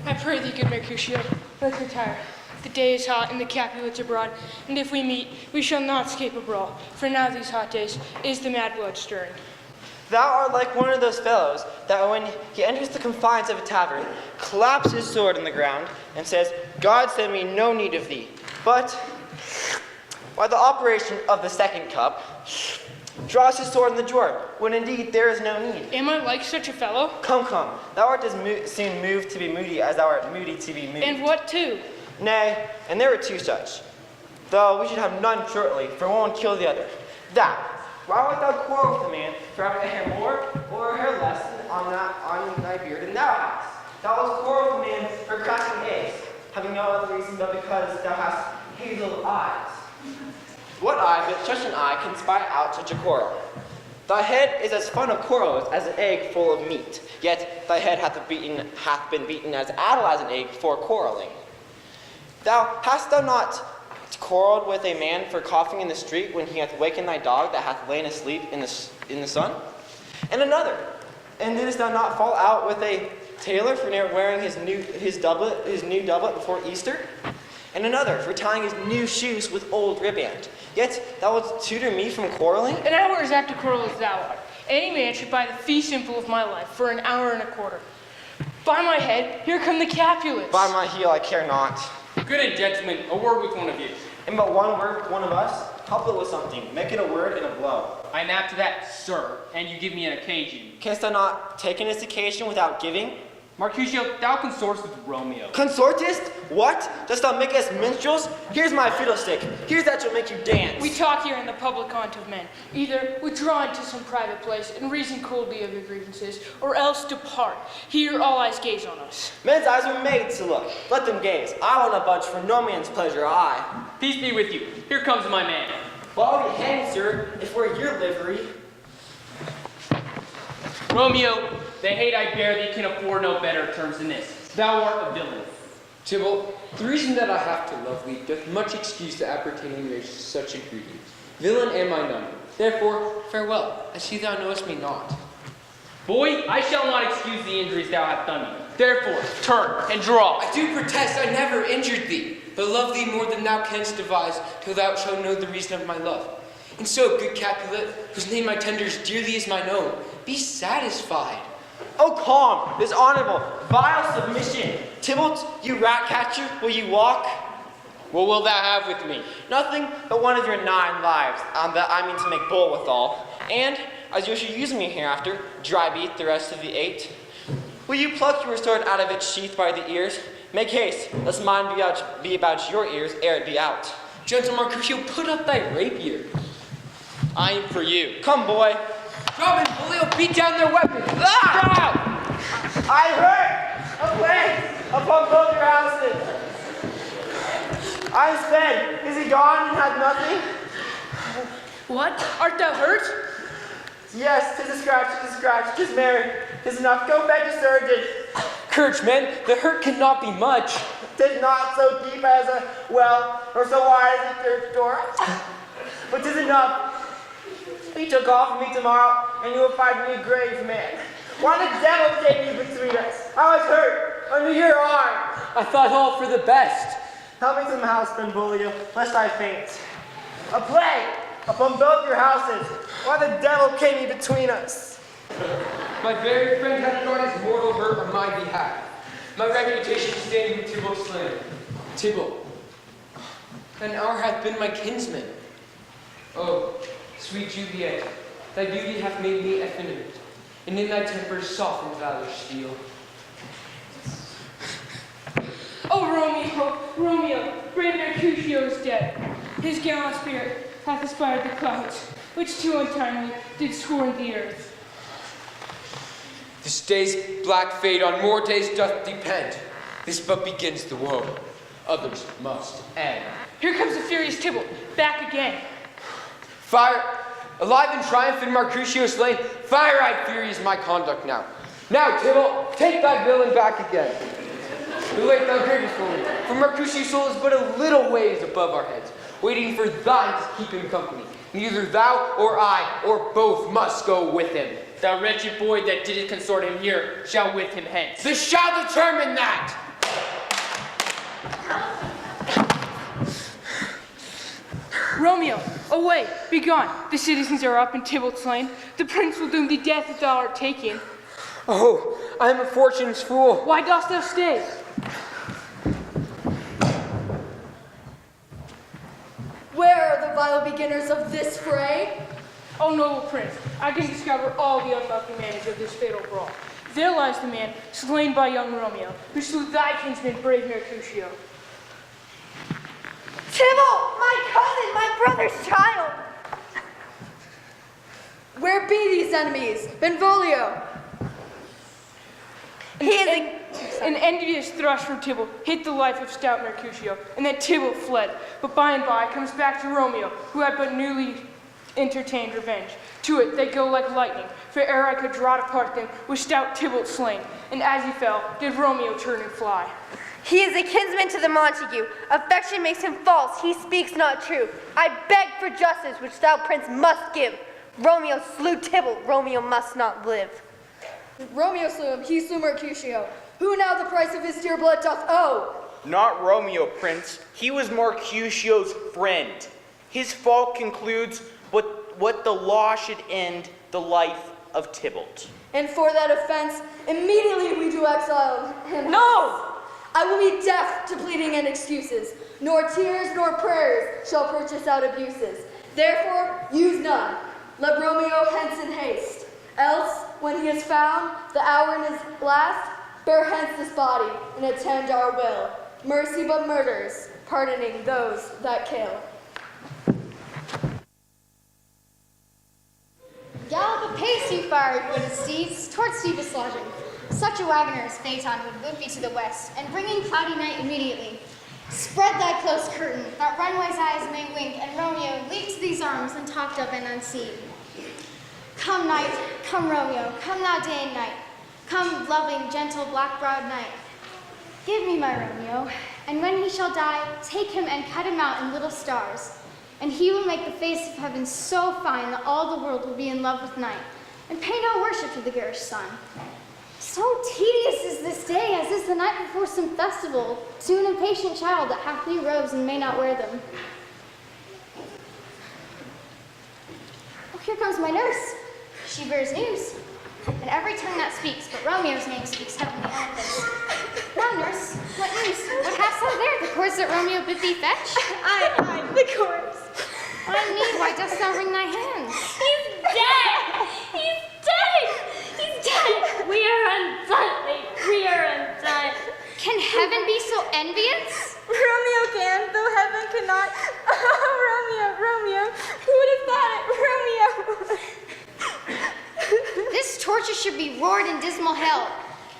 I pray thee, good Mercutio, let's retire. The day is hot and the Capulets abroad, and if we meet, we shall not escape a brawl. For now these hot days is the mad blood stirring. Thou art like one of those fellows that when he enters the confines of a tavern, claps his sword in the ground and says, God send me no need of thee. But by the operation of the second cup, draws his sword in the drawer, when indeed there is no need. Am I like such a fellow? Come, thou art as soon moved to be moody as thou art moody to be moved. And what too? Nay, and there were two such. Though we should have none shortly, for one will kill the other. Thou, why wilt thou quarrel with a man for having a hair more or a hair less on thy beard than thou hast? Thou wilt quarrel with a man for cracking eggs, having no other reason but because thou hast hazel eyes. What eye but such an eye can spy out such a quarrel? Thy head is as fond of quarrels as an egg full of meat, yet thy head hath been beaten as addle as an egg for quarreling. Hast thou not quarreled with a man for coughing in the street when he hath wakened thy dog that hath lain asleep in the sun? And another, and didst thou not fall out with a tailor for near wearing his new doublet before Easter? And another for tying his new shoes with old ribband. Yet thou wilt tutor me from quarreling? An hour is apt to quarrel as thou art. Any man should buy the fee simple of my life for an hour and a quarter. By my head, here come the Capulets. By my heel, I care not. Good and gentlemen, a word with one of you. And but one word, one of us, help it with something. Make it a word and a blow. I am apt to that, sir, and you give me an occasion. Canst thou not take this occasion without giving? Mercutio, thou consortest with Romeo. Consortest? What? Dost thou make us minstrels? Here's my fiddlestick. Here's that shall make you dance. We talk here in the public haunt of men. Either withdraw into some private place and reason coldly of your grievances, or else depart. Here all eyes gaze on us. Men's eyes were made to look. Let them gaze. I want a bunch for no man's pleasure, I. Peace be with you. Here comes my man. Well, I'll be hanged, sir, if we're your livery. Romeo, the hate I bear thee can afford no better terms than this. Thou art a villain. Tybalt, the reason that I have to love thee doth much excuse the appertaining to such ingredients. Villain am I none. Therefore, farewell. I see thou knowest me not. Boy, I shall not excuse the injuries thou hast done me. Therefore, turn and draw. I do protest I never injured thee, but love thee more than thou canst devise, till thou shalt know the reason of my love. And so, good Capulet, whose name I tender as dearly as mine own, be satisfied. Oh, calm, this honorable, vile submission. Tybalt, you rat catcher, will you walk? What wilt thou have with me? Nothing but one of your 9 lives, that I mean to make bowl withal. And, as you shall use me hereafter, dry beat the rest of the 8. Will you pluck your sword out of its sheath by the ears? Make haste, lest mine be about your ears ere it be out. Gentle Mercutio, put up thy rapier. I am for you. Come, boy. Robin, Julio, beat down their weapons. Ah! I heard a plague upon both your houses. I am sped. Is he gone and had nothing? What? Art thou hurt? Yes, 'tis a scratch, 'tis merry. 'Tis enough. Go fetch a surgeon. Courage, men, the hurt cannot be much. 'Tis not so deep as a well, nor so wide as a church door. But 'tis enough. He took off me tomorrow, and you will find me a grave man. Why the devil take you between us? I was hurt under your arm. I thought all for the best. Help me to the house, Benvolio, lest I faint. A plague upon both your houses. Why the devil came you between us? My very friend hath brought his mortal hurt on my behalf. My reputation standing with Tybalt slain. Tybalt, an hour hath been my kinsman. Oh, sweet Juliet, thy beauty hath made me effeminate, and in thy temper softened valor's steel. Oh, Romeo, brave Mercutio is dead. His gallant spirit hath aspired the clouds, which too untimely did scorn the earth. This day's black fate on more days doth depend. This but begins the woe. Others must end. Here comes the furious Tybalt, back again. Fire, alive and triumphant Mercutio slain, fire-eyed fury is my conduct now. Now, Tybalt, take thy villain back again. The late thou grievest for me, for Mercutio's soul is but a little ways above our heads. waiting for thine to keep him company. Neither thou or I or both must go with him. The wretched boy that did consort him here shall with him hence. This shall determine that! Romeo, away, be gone. The citizens are up and Tybalt slain. The prince will doom thee death if thou art taken. Oh, I am a fortune's fool. Why dost thou stay? Where are the vile beginners of this fray? O noble prince, I can discover all the unlucky manners of this fatal brawl. There lies the man slain by young Romeo, who slew thy kinsman, brave Mercutio. Tybalt, my cousin, my brother's child! Where be these enemies? Benvolio! An envious thrust from Tybalt hit the life of stout Mercutio, and then Tybalt fled. But by and by comes back to Romeo, who had but newly entertained revenge. To it they go like lightning, for ere I could draw to part them, was stout Tybalt slain, and as he fell, did Romeo turn and fly. He is a kinsman to the Montague. Affection makes him false. He speaks not true. I beg for justice, which thou, prince, must give. Romeo slew Tybalt. Romeo must not live. Romeo slew him, he slew Mercutio. Who now the price of his dear blood doth owe? Not Romeo, prince. He was Mercutio's friend. His fault concludes what the law should end the life of Tybalt. And for that offense, immediately we do exile him. No! I will be deaf to pleading and excuses. Nor tears nor prayers shall purchase out abuses. Therefore, use none. Let Romeo hence in haste. Else, when he is found, the hour in his last, bear hence this body, and attend our will. Mercy but murders, pardoning those that kill. Gallop apace, you fiery footed steeds, towards steepest lodging. Such a wagoner as Phaeton would move me to the west, and bring in cloudy night immediately. Spread thy close curtain, that runaway's eyes may wink, and Romeo leap to these arms, untalked of and unseen. Come night, come Romeo, come thou day and night. Come loving, gentle, black-browed night. Give me my Romeo, and when he shall die, take him and cut him out in little stars. And he will make the face of heaven so fine that all the world will be in love with night, and pay no worship to the garish sun. So tedious is this day, as is the night before some festival, to an impatient child that hath new robes and may not wear them. Oh, here comes my nurse. She bears news, and every tongue that speaks, but Romeo's name speaks heavenly eloquence. Now, nurse, what news? What hast thou there? The cords that Romeo bid thee fetch? Aye, the cords. Ay me, why dost thou wring thy hands? He's dead! He's dead! He's dead! We are undone, lady. We are undone. Can heaven be so envious? Romeo can, though heaven cannot. Oh, Romeo, who would have thought it? Romeo! This torture should be roared in dismal hell.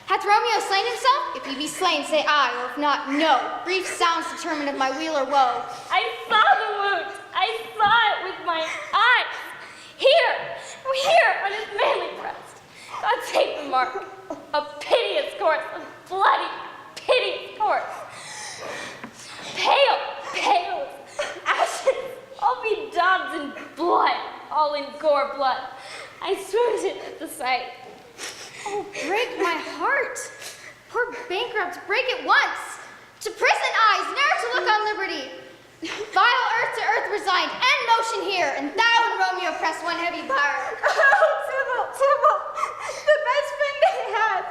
Hath Romeo slain himself? If he be slain, say aye, or if not, no. Brief sounds determine of my weal or woe. I saw the wound. I saw it with my eyes. Here on his manly breast. God take the mark. A piteous corpse, a bloody, piteous corpse. Pale, ashes, all be daubed in blood, all in gore blood. I swooned at the sight. Oh, break my heart. Poor bankrupt, break it once. To prison eyes, ne'er to look on liberty. Vile earth to earth resigned, end motion here, and thou and Romeo press one heavy bar. Oh, Tybalt, the best friend I had.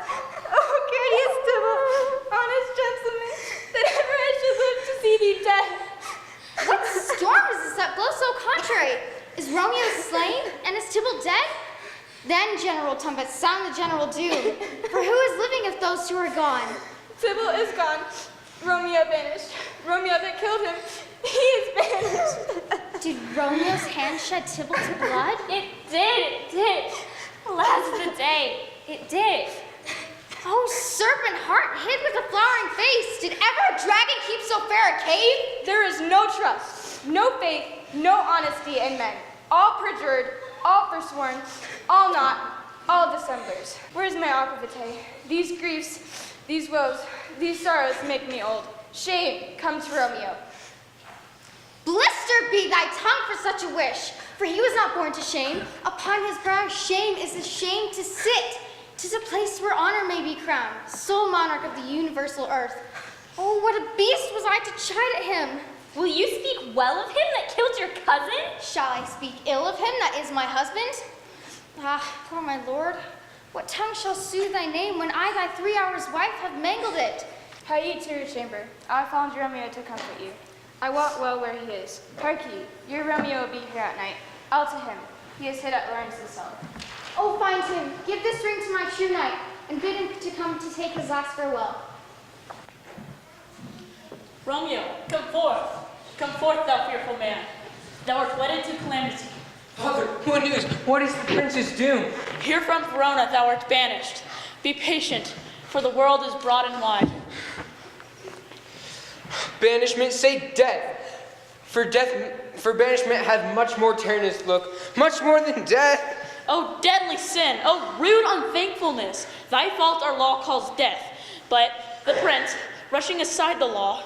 Oh, courteous Tybalt, honest gentleman, that ever I should live to see thee dead. What storm is this that blows so contrary? Is Romeo slain, and is Tybalt dead? Then, General Tumpet, sound the general doom. For who is living if those two are gone? Tybalt is gone. Romeo banished. Romeo that killed him, he is banished. Did Romeo's hand shed Tybalt's blood? It did. Alas the day, it did. Oh, serpent heart hid with a flowering face, did ever a dragon keep so fair a cave? There is no trust, no faith, no honesty in men. All perjured, all forsworn, all not, all dissemblers. Where's my aquavitae? These griefs, these woes, these sorrows make me old. Shame, come to Romeo. Blistered be thy tongue for such a wish, for he was not born to shame. Upon his brow shame is the shame to sit. 'Tis a place where honor may be crowned, sole monarch of the universal earth. Oh, what a beast was I to chide at him! Will you speak well of him that killed your cousin? Shall I speak ill of him that is my husband? Ah, poor my lord, what tongue shall soothe thy name when I, thy 3 hours wife, have mangled it? Hie ye to your chamber. I found Romeo to comfort you. I wot well where he is. Hark ye, your Romeo will be here at night. Out to him. He is hid at Lawrence's cell. Oh, find him, give this ring to my true knight, and bid him to come to take his last farewell. Romeo, come forth. Come forth, thou fearful man. Thou art wedded to calamity. Father, what news? What is the prince's doom? Here from Verona thou art banished. Be patient, for the world is broad and wide. Banishment, say death. For banishment hath much more tyrannous look, much more than death. O deadly sin, O rude unthankfulness, thy fault our law calls death. But the prince, rushing aside the law,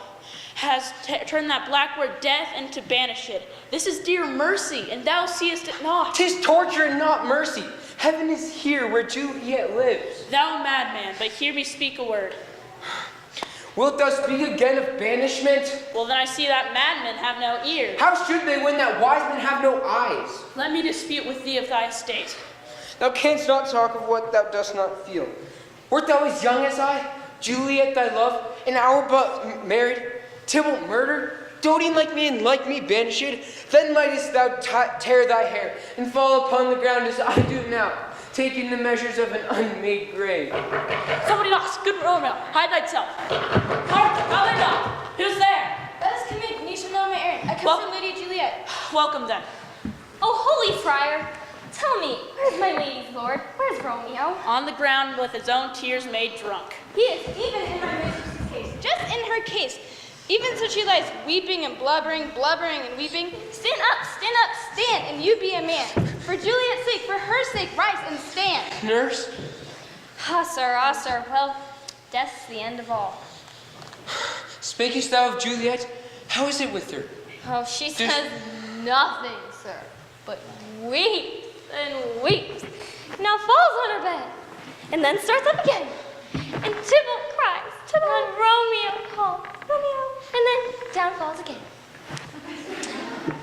has turned that black word death into banish it. This is dear mercy, and thou seest it not. 'Tis torture and not mercy. Heaven is here where Juliet lives. Thou madman, but hear me speak a word. Wilt thou speak again of banishment? Well, then I see that madmen have no ears. How should they when that wise men have no eyes? Let me dispute with thee of thy estate. Thou canst not talk of what thou dost not feel. Wert thou as young as I, Juliet thy love, an hour but married, Tybalt murdered, doting like me and like me banished, then mightest thou tear thy hair and fall upon the ground as I do now, taking the measures of an unmade grave. Somebody knocks. Good Romeo, hide thyself. Hark, how they knock? Who's there? Let us come in, ye shall know my errand. I come from Lady Juliet. Welcome then. Oh, holy friar, tell me, where's my lady's lord? Where's Romeo? On the ground with his own tears made drunk. He is even in my mistress's case, just in her case. Even so she lies weeping and blubbering and weeping. Stand up, stand, and you be a man. For Juliet's sake, for her sake, rise and stand. Nurse? Ah, sir, well, death's the end of all. Speakest thou of Juliet? How is it with her? Oh, she says nothing, sir, but weeps and weeps. Now falls on her bed, and then starts up again. And Tybalt cries, Tybalt, and Romeo calls, Romeo, and then down falls again.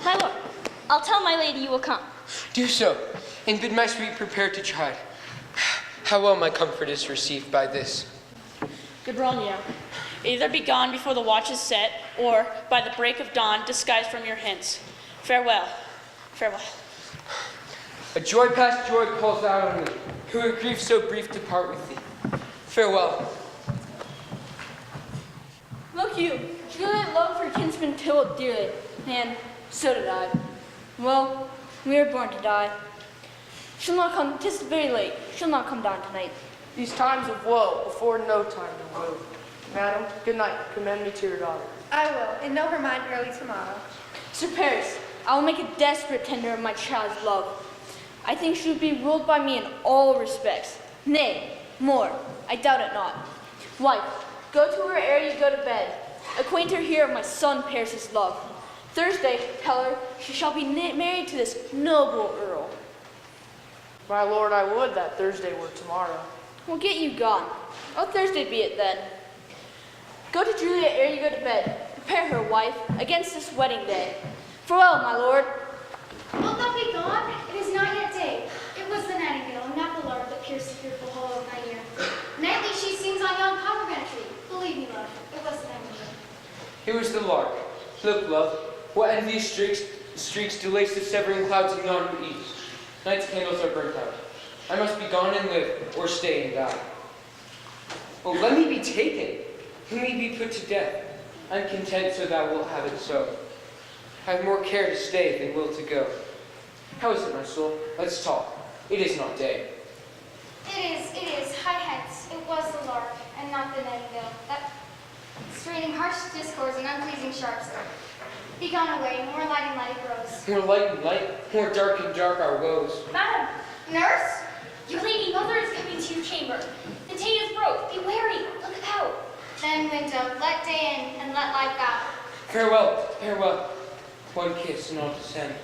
My lord, I'll tell my lady you will come. Do so, and bid my sweet prepare to chide. How well my comfort is received by this. Good Romeo, either be gone before the watch is set, or by the break of dawn disguised from your hints. Farewell, farewell. A joy past joy calls out on me, who a grief so brief to part with thee. Farewell. Look you, Juliet loved her kinsman Tybalt dearly, and so did I. Well, we are born to die. She'll not come, 'tis very late, she'll not come down tonight. These times of woe afford no time to woe. Madam, good night. Commend me to your daughter. I will, and know her mind early tomorrow. Sir Paris, I will make a desperate tender of my child's love. I think she would be ruled by me in all respects. Nay, more, I doubt it not. Wife, go to her ere you go to bed. Acquaint her here of my son Paris's love. Thursday, tell her she shall be married to this noble earl. My lord, I would that Thursday were tomorrow. We'll get you gone. Oh, Thursday be it then. Go to Juliet ere you go to bed. Prepare her, wife, against this wedding day. Farewell, my lord. Wilt thou be gone? It is not yet day. It was the nightingale, and not the lark, that pierced the fearful hollow of thine ear. Nightly she sings on yon pomegranate tree. Believe me, love, it was the nightingale. Here was the lark. Look, love, what envious streaks delace the severing clouds in yonder east. Night's candles are burnt out. I must be gone and live, or stay and die. Oh, let me be taken. Let me be put to death. I'm content so thou wilt have it so. I have more care to stay than will to go. How is it, my soul? Let's talk. It is not day. It is. High hence. It was the lark, and not the nightingale. That straining harsh discords and unpleasing sharps. Be gone away, more light and light it grows. More light and light, more dark and dark our woes. Madam! Nurse! Your lady mother is coming to your chamber. The day is broke. Be wary. Look about. Then window, let day in, and let light out. Farewell, farewell. One kiss and I'll descend.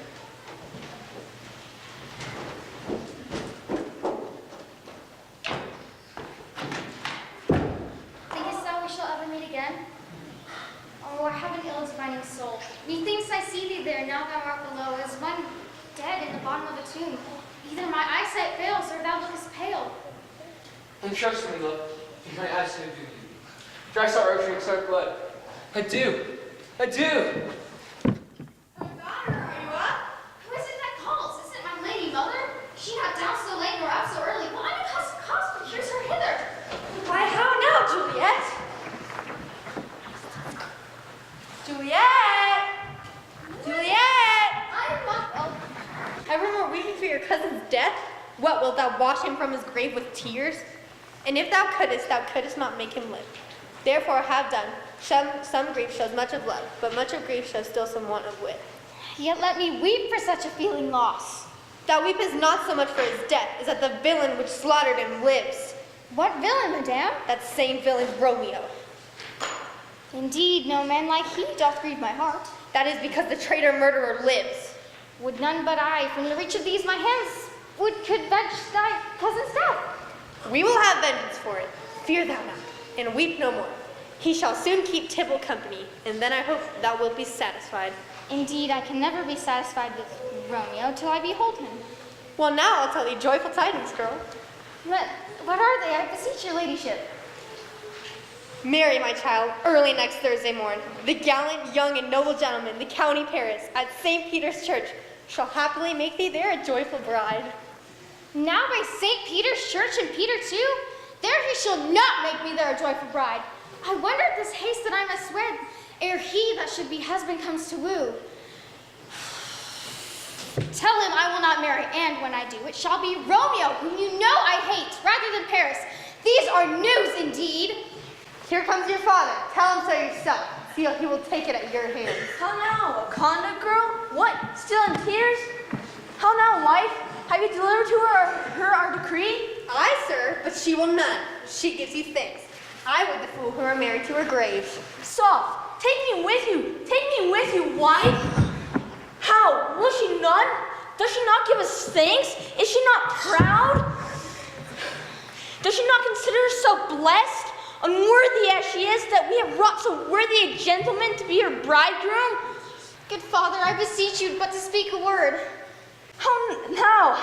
Thinkest thou we shall ever meet again? Oh, I have an ill-defining soul. Methinks I see thee there, now thou art below, as one dead in the bottom of a tomb. Either my eyesight fails, or thou lookest pale. Entrust me, love, in my eyesight do you. For I saw ocean and start blood. Adieu! Adieu! Who is it that calls? Is it my lady mother? She not down so late nor up so early. Why do cause procures her hither? Why, how now, Juliet? Juliet! Juliet! I am not well. Evermore weeping for your cousin's death? What, wilt thou wash him from his grave with tears? And if thou couldst not make him live. Therefore have done. Some grief shows much of love, but much of grief shows still some want of wit. Yet let me weep for such a feeling loss. Thou weepest not so much for his death, as that the villain which slaughtered him lives. What villain, madame? That same villain Romeo. Indeed, no man like he doth grieve my heart. That is because the traitor murderer lives. Would none but I, from the reach of these my hands, could avenge thy cousin's death. We will have vengeance for it. Fear thou not, and weep no more. He shall soon keep Tybalt company, and then I hope thou wilt be satisfied. Indeed, I can never be satisfied with Romeo till I behold him. Well, now I'll tell thee joyful tidings, girl. What are they? I beseech your ladyship. Marry, my child, early next Thursday morn. The gallant, young, and noble gentleman, the county Paris, at St. Peter's Church, shall happily make thee there a joyful bride. Now by St. Peter's Church and Peter too? There he shall not make me there a joyful bride. I wonder at this haste that I must wed, ere he that should be husband comes to woo. Tell him I will not marry, and when I do, it shall be Romeo, whom you know I hate, rather than Paris. These are news indeed. Here comes your father. Tell him so yourself. See how he will take it at your hands. How now, a conduct girl? What, still in tears? How now, wife? Have you delivered to her our decree? Aye, sir, but she will none. She gives you thanks. I would the fool who are married to her grave. Soft, take me with you. Take me with you, wife. How? Will she none? Does she not give us thanks? Is she not proud? Does she not consider herself blessed? Unworthy as she is, that we have wrought so worthy a gentleman to be her bridegroom? Good father, I beseech you but to speak a word. How now?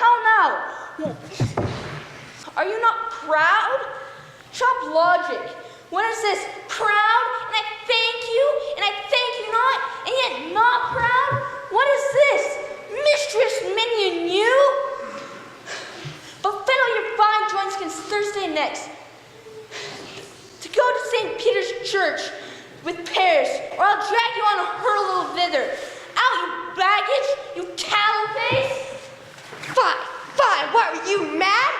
Are you not proud? Chop logic. What is this? Proud, and I thank you, and I thank you not, and yet not proud? What is this? Mistress minion you? But fiddle your fine joints against Thursday next. To go to St. Peter's Church with Paris, or I'll drag you on a hurle thither. Out, you baggage, you cattle face! Fie, what, are you mad?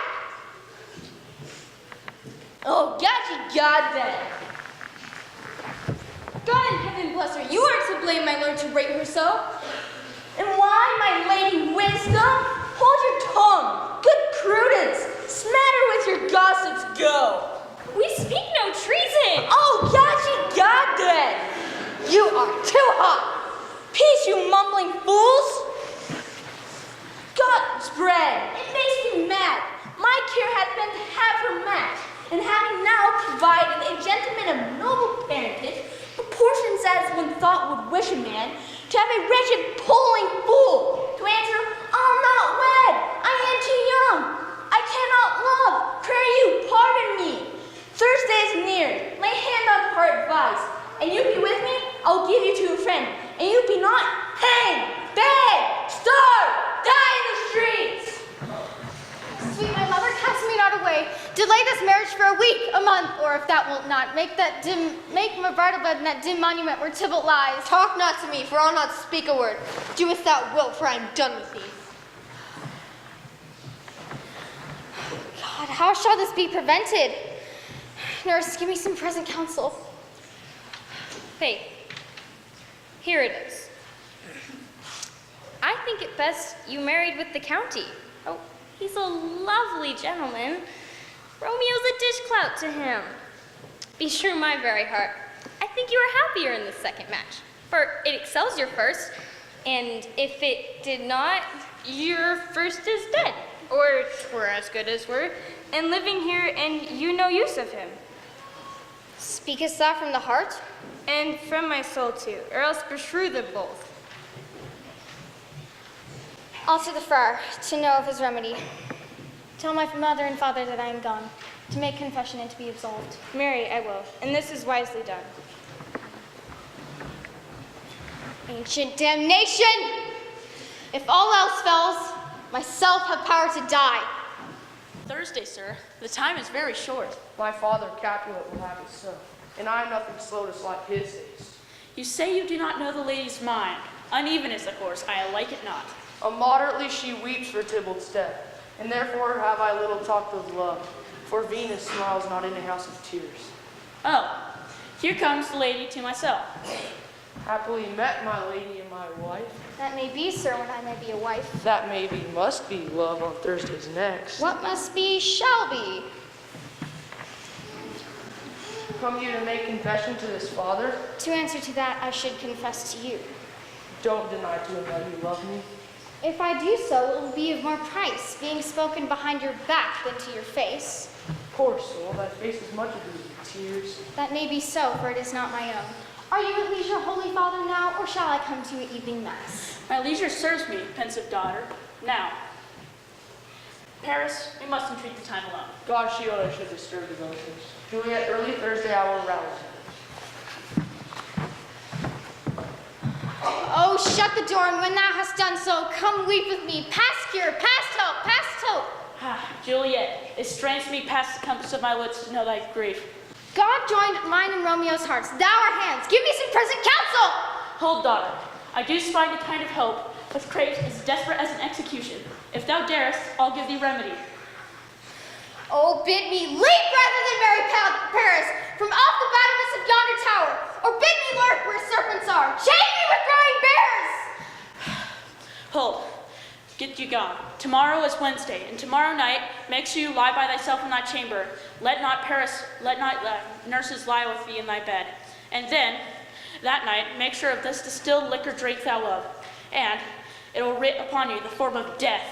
Oh, God then. God in heaven bless her, you aren't to blame, my lord, to rate her so. And why, my lady wisdom? Hold your tongue, good prudence, smatter with your gossips, go. We speak no treason. Oh, God then. You are too hot. Peace, you mumbling fools. God's bread, it makes me mad. My care hath been to have her match, and having now provided a gentleman of noble parentage, proportions as one thought would wish a man, to have a wretched puling fool to answer, I'll not wed, I am too young, I cannot love, pray you pardon me. Thursday is near, lay hand on her advice, and you be with me, I'll give you to a friend, and you be not, hang, beg, starve, die in the streets. Sweet my mother, cast me not away. Delay this marriage for a week, a month, or if that wilt not, make my bridal bed in that dim monument where Tybalt lies. Talk not to me, for I'll not speak a word. Do as thou wilt, for I am done with thee. God, how shall this be prevented? Nurse, give me some present counsel. Faith, here it is. I think it best you married with the county. Oh, he's a lovely gentleman. Romeo's a dishclout to him. Be sure my very heart, I think you are happier in the second match, for it excels your first, And if it did not, your first is dead, or twere as good as were, and living here, and you no use of him. Speakest thou from the heart? And from my soul too, or else beshrew them both. I'll to the friar, to know of his remedy. Tell my mother and father that I am gone, to make confession and to be absolved. Marry, I will, and this is wisely done. Ancient damnation! If all else fails, myself have power to die. Thursday, sir. The time is very short. My father, Capulet, will have it so, and I am nothing slow to slap his taste. You say you do not know the lady's mind. Uneven is the course, I like it not. Moderately she weeps for Tybalt's death, and therefore have I little talked of love, for Venus smiles not in a house of tears. Oh, here comes the lady to myself. Happily met, my lady and my wife. That may be, sir, when I may be a wife. That may be, must be, love on Thursday's next. What must be, shall be. Come you to make confession to this father? To answer to that, I should confess to you. Don't deny to him that you love me. If I do so, it will be of more price, being spoken behind your back than to your face. Poor soul, thy face is much ado with tears. That may be so, for it is not my own. Are you at leisure, holy father, now, or shall I come to your evening mass? My leisure serves me, pensive daughter. Now, Paris, we must entreat the time alone. God shield I should disturb devotions. Juliet, early Thursday I will rouse you. Oh, shut the door, and when thou hast done so, come weep with me. Past cure, past hope, past hope. Ah, Juliet, it strains me past the compass of my wits to know thy grief. God joined mine and Romeo's hearts. Thou our hands. Give me some present counsel. Hold, daughter. I do find a kind of hope, but craves as desperate as an execution. If thou darest, I'll give thee remedy. Oh, bid me leap rather than marry Paris from off the battlements of yonder tower, or bid me lurk where serpents are. Chain me with growing bears. Hold. Get you gone. Tomorrow is Wednesday, and tomorrow night make sure you lie by thyself in thy chamber. Let not nurses lie with thee in thy bed. And then, that night, make sure of this distilled liquor drink thou of, and it will writ upon you the form of death.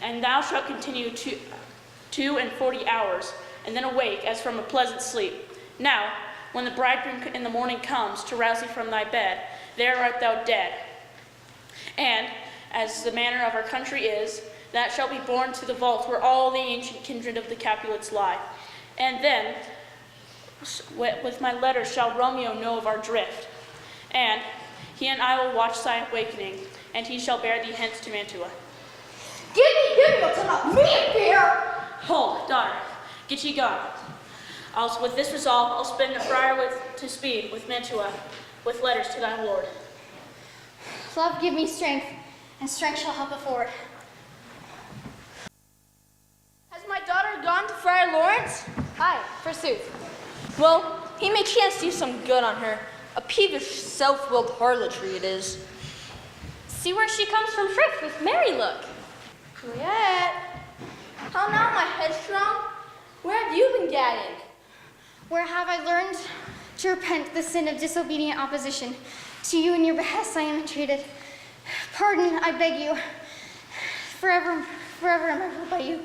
And thou shalt continue 42 hours, and then awake as from a pleasant sleep. Now, when the bridegroom in the morning comes to rouse thee from thy bed, there art thou dead. And, as the manner of our country is, that shall be borne to the vault where all the ancient kindred of the Capulets lie. And then, with my letters shall Romeo know of our drift. And he and I will watch thy awakening, and he shall bear thee hence to Mantua. Give me, what's about me in fear. Hold, daughter, get ye gone. With this resolve, I'll spend the friar to speed with Mantua, with letters to thy lord. Love give me strength, and strength shall help afford. Has my daughter gone to Friar Lawrence? Aye, forsooth. Well, he may chance do some good on her. A peevish, self-willed harlotry it is. See where she comes from shrift with merry look. Juliet, how now, my headstrong? Where have you been gadding? Where have I learned to repent the sin of disobedient opposition? To you and your behest I am entreated. Pardon, I beg you. Forever am I ruled by you.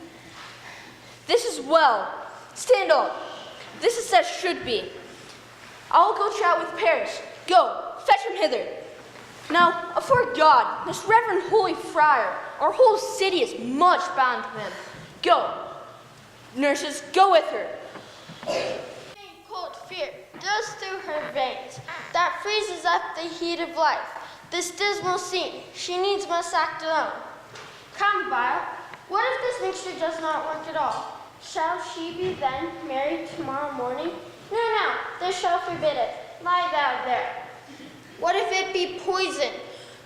This is well. Stand on. This is as should be. I'll go chat with Paris. Go, fetch him hither. Now, afore God, this reverend holy friar, our whole city is much bound to him. Go. Nurses, go with her. Cold fear goes through her veins, that freezes up the heat of life. This dismal scene, she needs must act alone. Come, Vile, what if this mixture does not work at all? Shall she be then married tomorrow morning? No, this shall forbid it. Lie thou there. What if it be poison,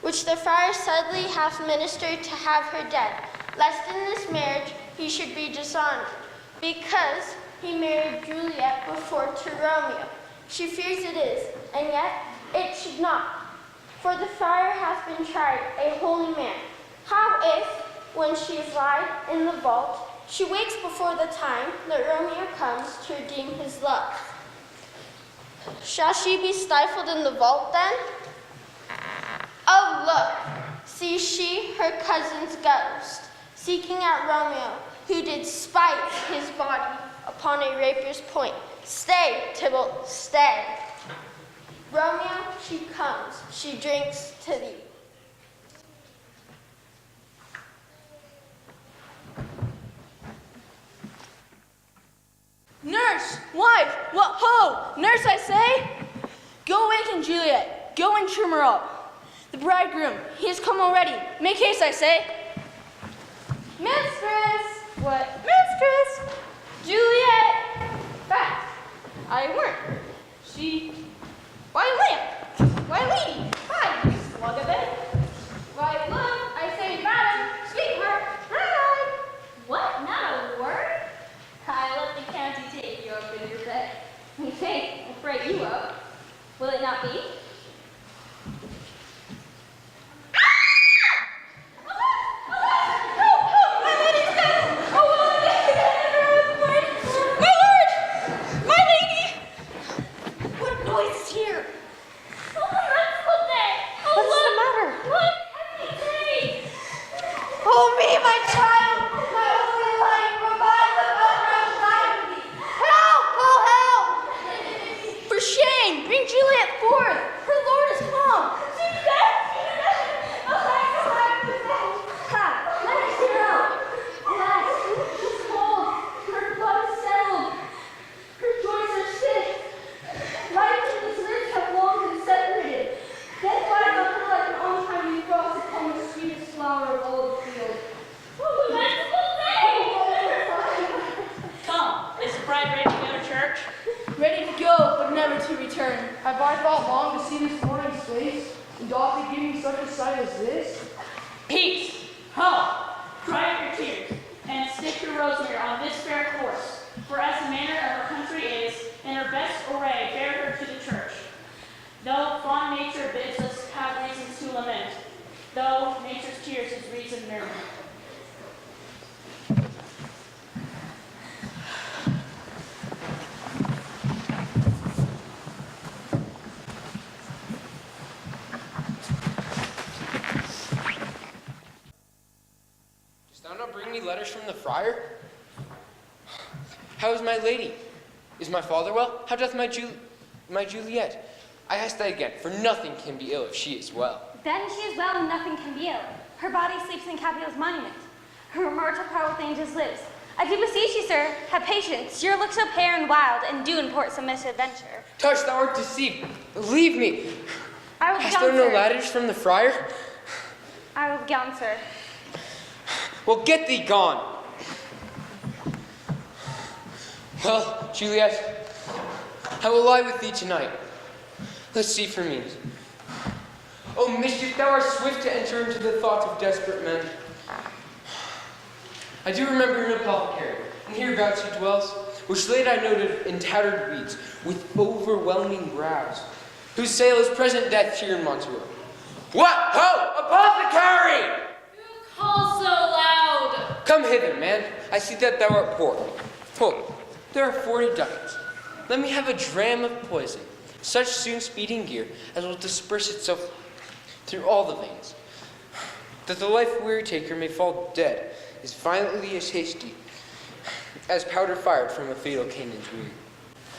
which the friar sadly hath ministered to have her dead, lest in this marriage he should be dishonored, because he married Juliet before to Romeo. She fears it is, and yet it should not. For the friar hath been tried, a holy man. How if, when she is lied in the vault, she wakes before the time that Romeo comes to redeem his love? Shall she be stifled in the vault then? look. See she, her cousin's ghost, seeking out Romeo, who did spite his body upon a rapier's point. Stay, Tybalt, stay. Romeo, she comes, she drinks to thee. Nurse, wife, what ho! Nurse, I say! Go awaken Juliet. Go and trim her up. The bridegroom, he has come already. Make haste, I say. Mistress! What? Mistress! Juliet! Fact. I weren't. She... Why, lamp! Why, lady! Hi, you slug of it! Why, look, I say, madam, sweetheart, hi! What? Not a word? I let the county take you up in your bed. You think will fright you up. Will it not be? Oh, me, my child, my only life, revive the unrest life of thee. Help! Oh, help! For shame! Bring Juliet forth! Her lord is come! She's dead! Ha! Let us hear out! Alas, she's cold. Her blood is settled. Her joints are stiff. Life and his lips have long been separated. Death flies on her like an untimely frost upon the sweetest flower of all the field. Oh, the merciful day! Come, is the bride ready to go to church? Ready to go, but never to return. Have I thought long to see this morning's face? And doth it give me such a sight as this? Peace! Home! Dry up your tears, and stick your rosemary on this fair course. For as the manner of our country is, in her best array, bear her to the church. Though fond nature bids us have reasons to lament, though nature's tears is reason merriment. Dost thou not bring me letters from the friar? How is my lady? Is my father well? How doth my Juliet? I ask that again, for nothing can be ill if she is well. Then she is well and nothing can be ill. Her body sleeps in Capito's monument. Her immortal power with angels lives. I do beseech you, sir, have patience. Your looks so pale and wild, and do import some misadventure. Tush, thou art deceived. Leave me. I will be Hast gone, thou no sir. letters from the friar? I will be gone, sir. Well, get thee gone. Well, Juliet, I will lie with thee tonight. Let's see for me. Oh, mischief, thou art swift to enter into the thoughts of desperate men. I do remember an apothecary, and hereabouts he dwells, which late I noted in tattered weeds, with overwhelming brows, whose sale is present death here in Montour. What? Ho! Apothecary! Call so loud! Come hither, man. I see that thou art poor. Ho, there are 40 ducats. Let me have a dram of poison, such soon speeding gear as will disperse itself through all the veins, that the life-weary taker may fall dead as violently as hasty as powder fired from a fatal cannon's wound.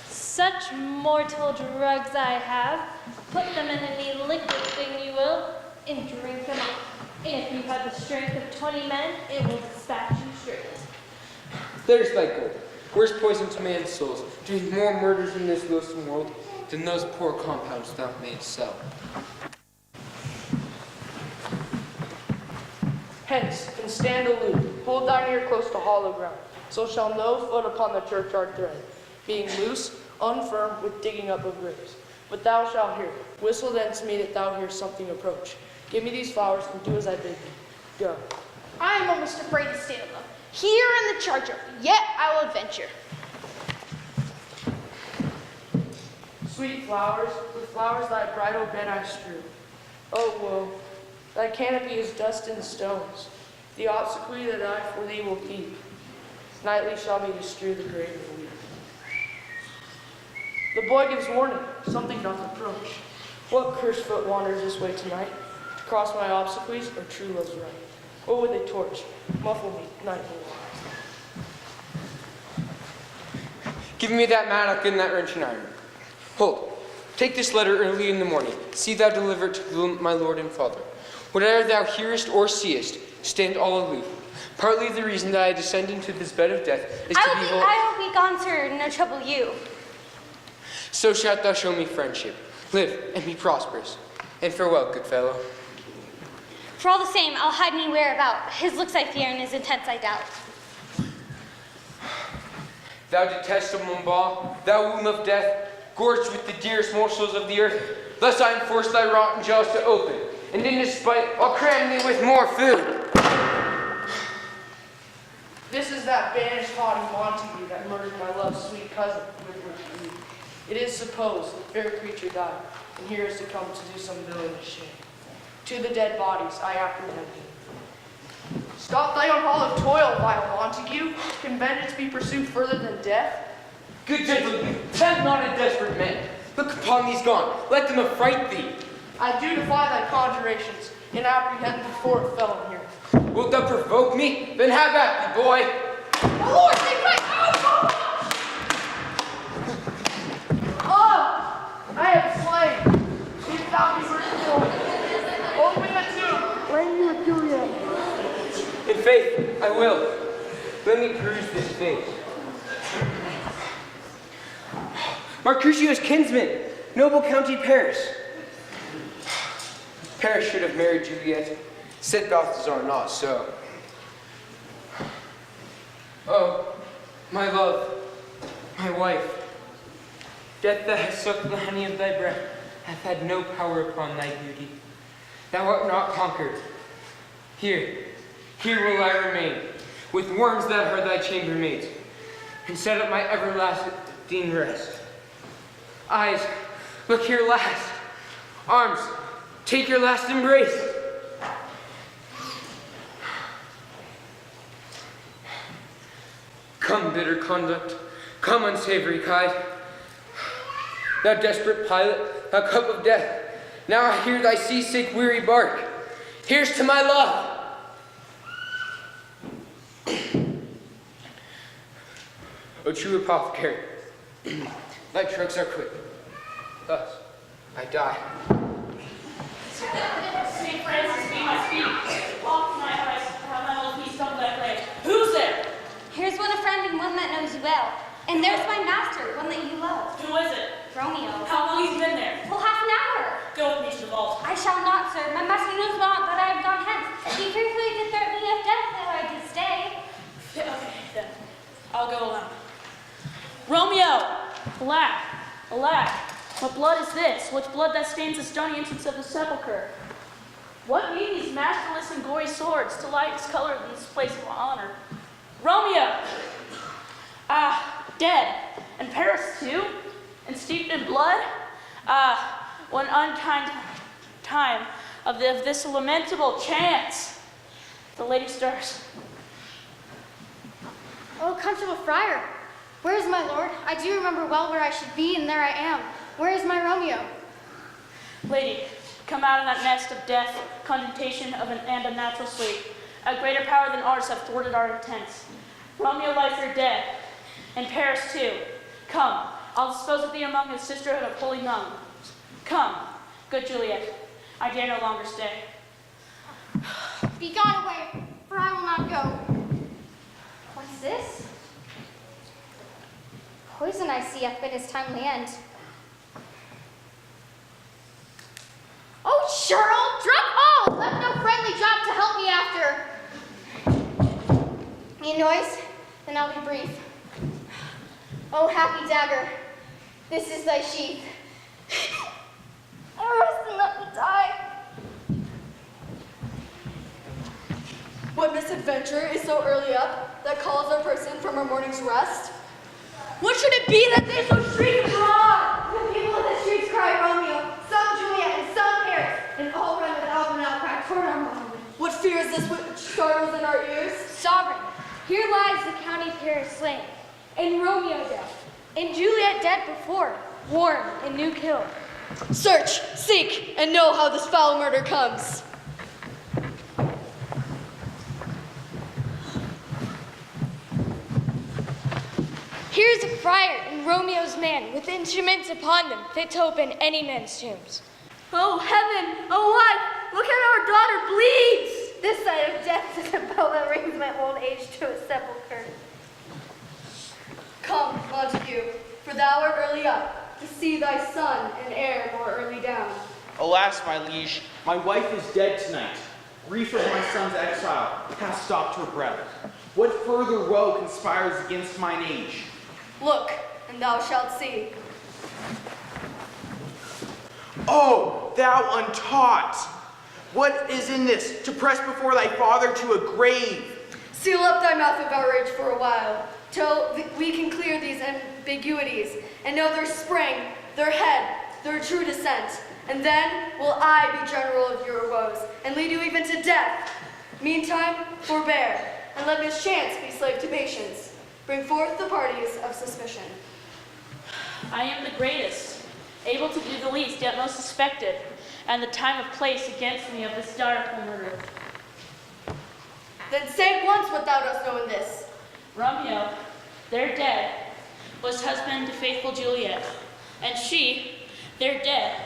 Such mortal drugs I have. Put them in any liquid thing you will, and drink them up. And if you have the strength of 20 men, it will dispatch you straight. There's thy gold. Where's poison to man's souls, doing more murders in this loathsome world than those poor compounds thou mayst sell. Hence, and stand aloof, hold thine ear close to hollow ground, so shall no foot upon the churchyard tread, being loose, unfirm, with digging up of graves. But thou shalt hear. Whistle then to me that thou hearest something approach. Give me these flowers, and do as I bid thee. Go. I am almost afraid to stand alone. Here in the charger, yet I will adventure. Sweet flowers, with flowers thy bridal bed I strew. Oh woe, thy canopy is dust and stones. The obsequy that I for thee will keep, nightly shall be to strew the grave of weep. The boy gives warning, something doth approach. What cursed foot wanders this way tonight, to Cross my obsequies or true love's right? Or with a torch, muffle me, night will rise. Give me that mattock and that wrench and iron. Hold. Take this letter early in the morning. See thou deliver it to my lord and father. Whatever thou hearest or seest, stand all aloof. Partly the reason that I descend into this bed of death is to behold. I will be gone, sir, no trouble you. So shalt thou show me friendship. Live and be prosperous. And farewell, good fellow. For all the same, I'll hide me whereabout. His looks I fear, and his intents I doubt. Thou detestable ball, thou womb of death, gorged with the dearest morsels of the earth, thus I enforce thy rotten jaws to open, and in despite I'll cram thee with more food. This is that banished haughty Montague that murdered my love's sweet cousin, Whitworth. It is supposed the fair creature died, and here is to come to do some villainous shame. To the dead bodies I apprehend thee. Stop thy own hollow toil, vile Montague. Can vengeance be pursued further than death? Good gentlemen, have not a desperate man. Look upon these gone, let them affright thee. I do defy thy conjurations, and apprehend the fourth felon here. Wilt thou provoke me? Then have at thee, boy. My lord, take my I am slain. If thou be merciful, open the tomb, Romeo and Juliet. In faith, I will. Let me peruse this face. Mercutio's kinsman, noble County Paris. Paris should have married Juliet. Said Balthazar not so. Oh, my love, my wife. Death that has sucked the honey of thy breath hath had no power upon thy beauty. Thou art not conquered. Here will I remain, with worms that are thy chambermaids, and set up my everlasting rest. Eyes, look here last. Arms, take your last embrace. Come, bitter conduct. Come, unsavory kite. Thou desperate pilot, thou cup of death. Now I hear thy seasick, weary bark. Here's to my love. O true apothecary, thy drugs are quick. Thus, I die. St. Francis, be my speed. Off my eyes, have my little piece come that way. Who's there? Here's one a friend and one that knows you well. And there's my master, one that you love. Who is it? Romeo. How long has he been there? Full half an hour. Go with me to the vault. I shall not, sir. My master knows not that I have gone hence. He fearfully did threaten me of death if I did stay. Okay, then. I'll go alone. Romeo! Alack, alack, what blood is this? What blood that stains the stony entrance of the sepulchre? What mean these masterless and gory swords to light its color in this place of honor? Romeo! Ah, dead. And Paris too? And steeped in blood? Ah, one unkind time of this lamentable chance. The lady stirs. Oh, comfortable friar, where is my lord? I do remember well where I should be, and there I am. Where is my Romeo? Lady, come out of that nest of death, contentation of and unnatural sleep. A greater power than ours have thwarted our intents. Romeo lies there dead, and Paris too. Come, I'll dispose of thee among the sisterhood of holy nuns. Come, good Juliet, I dare no longer stay. Be gone away, for I will not go. What's this? Poison I see hath been his timely end. Oh, churl, drop all! Left no friendly job to help me after. Any noise? Then I'll be brief. Oh, happy dagger, this is thy sheath. I rest enough to die. What misadventure is so early up that calls our person from our morning's rest? What should it be that they so shriek abroad? The people in the streets cry Romeo, some Juliet, and some Paris, and all run with album outcry toward our monument. What fear is this which startles in our ears? Sovereign, here lies the county Paris slain, and Romeo dead, and Juliet dead before, warm and new killed. Search, seek, and know how this foul murder comes. is a friar and Romeo's man with instruments upon them fit to open any man's tombs. Oh, heaven! Oh, wife! Look how our daughter bleeds! This sight of death is a bell that rings my old age to a sepulchre. Come, Montague, for thou art early up, to see thy son and heir more early down. Alas, my liege, my wife is dead tonight. Grief of my son's exile hath stopped her breath. What further woe conspires against mine age? Look, and thou shalt see. Oh, thou untaught! What is in this, to press before thy father to a grave? Seal up thy mouth of outrage for a while, till we can clear these ambiguities, and know their spring, their head, their true descent. And then will I be general of your woes, and lead you even to death. Meantime, forbear, and let mischance be slave to patience. Bring forth the parties of suspicion. I am the greatest, able to do the least, yet most suspected, and the time of place against me of this direful murder. Then say at once what thou dost know in this. Romeo, their dead, was husband to faithful Juliet, and she, their dead,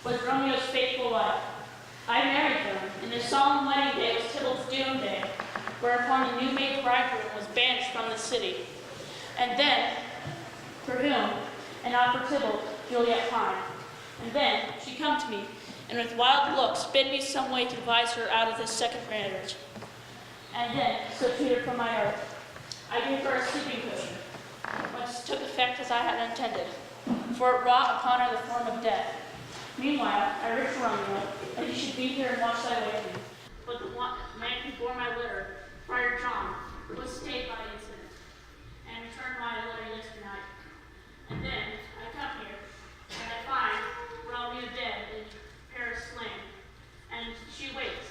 was Romeo's faithful wife. I married them, and their solemn wedding day was Tybalt's doom day, whereupon the new-made bridegroom was banished from the city. And then, for whom, and not for Tybalt, Juliet pined. And then she come to me, and with wild looks bid me some way to devise her out of this second marriage. And then, so treated from my art, I gave her a sleeping cushion, which took effect as I had intended, for it wrought upon her the form of death. Meanwhile, I writ to Romeo that he should be here and watch thy way. But the man who bore my litter, Friar John, was stayed by the incident, and returned my letter yesterday night. And then I come here, and I find Romeo dead and Paris slain, and she waits,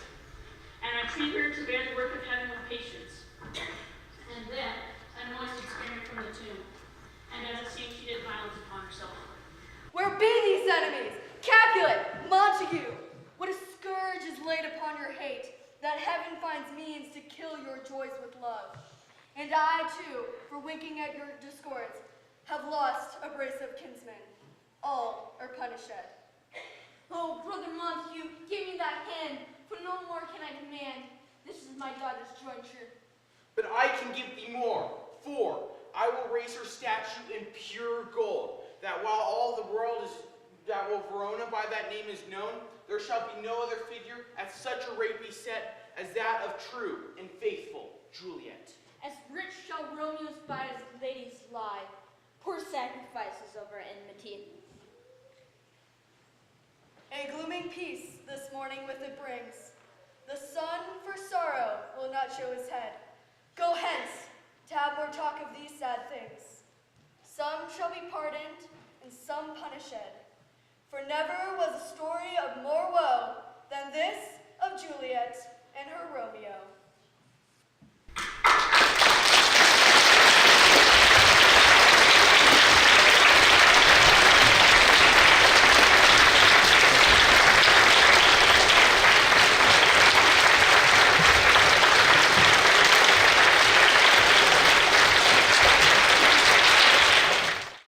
and I treat her to bear the work of heaven with patience. And then a noise did scream from the tomb, and as it seemed she did violence upon herself. Where be these enemies? Capulet, Montague, what a scourge is laid upon your hate, that heaven finds means to kill your joys with love. And I, too, for winking at your discords, have lost a brace of kinsmen. All are punished. Oh, brother Montague, give me that hand, for no more can I demand. This is my daughter's jointure. But I can give thee more, for I will raise her statue in pure gold, that while all the world is that will Verona by that name is known, there shall be no other figure at such a rate be set as that of true and faithful Juliet. As rich shall Romeo's by his ladies lie, poor sacrifices over enmity. A glooming peace this morning with it brings. The sun for sorrow will not show his head. Go hence, to have more talk of these sad things. Some shall be pardoned, and some punished. For never was a story of more woe than this of Juliet and her Romeo.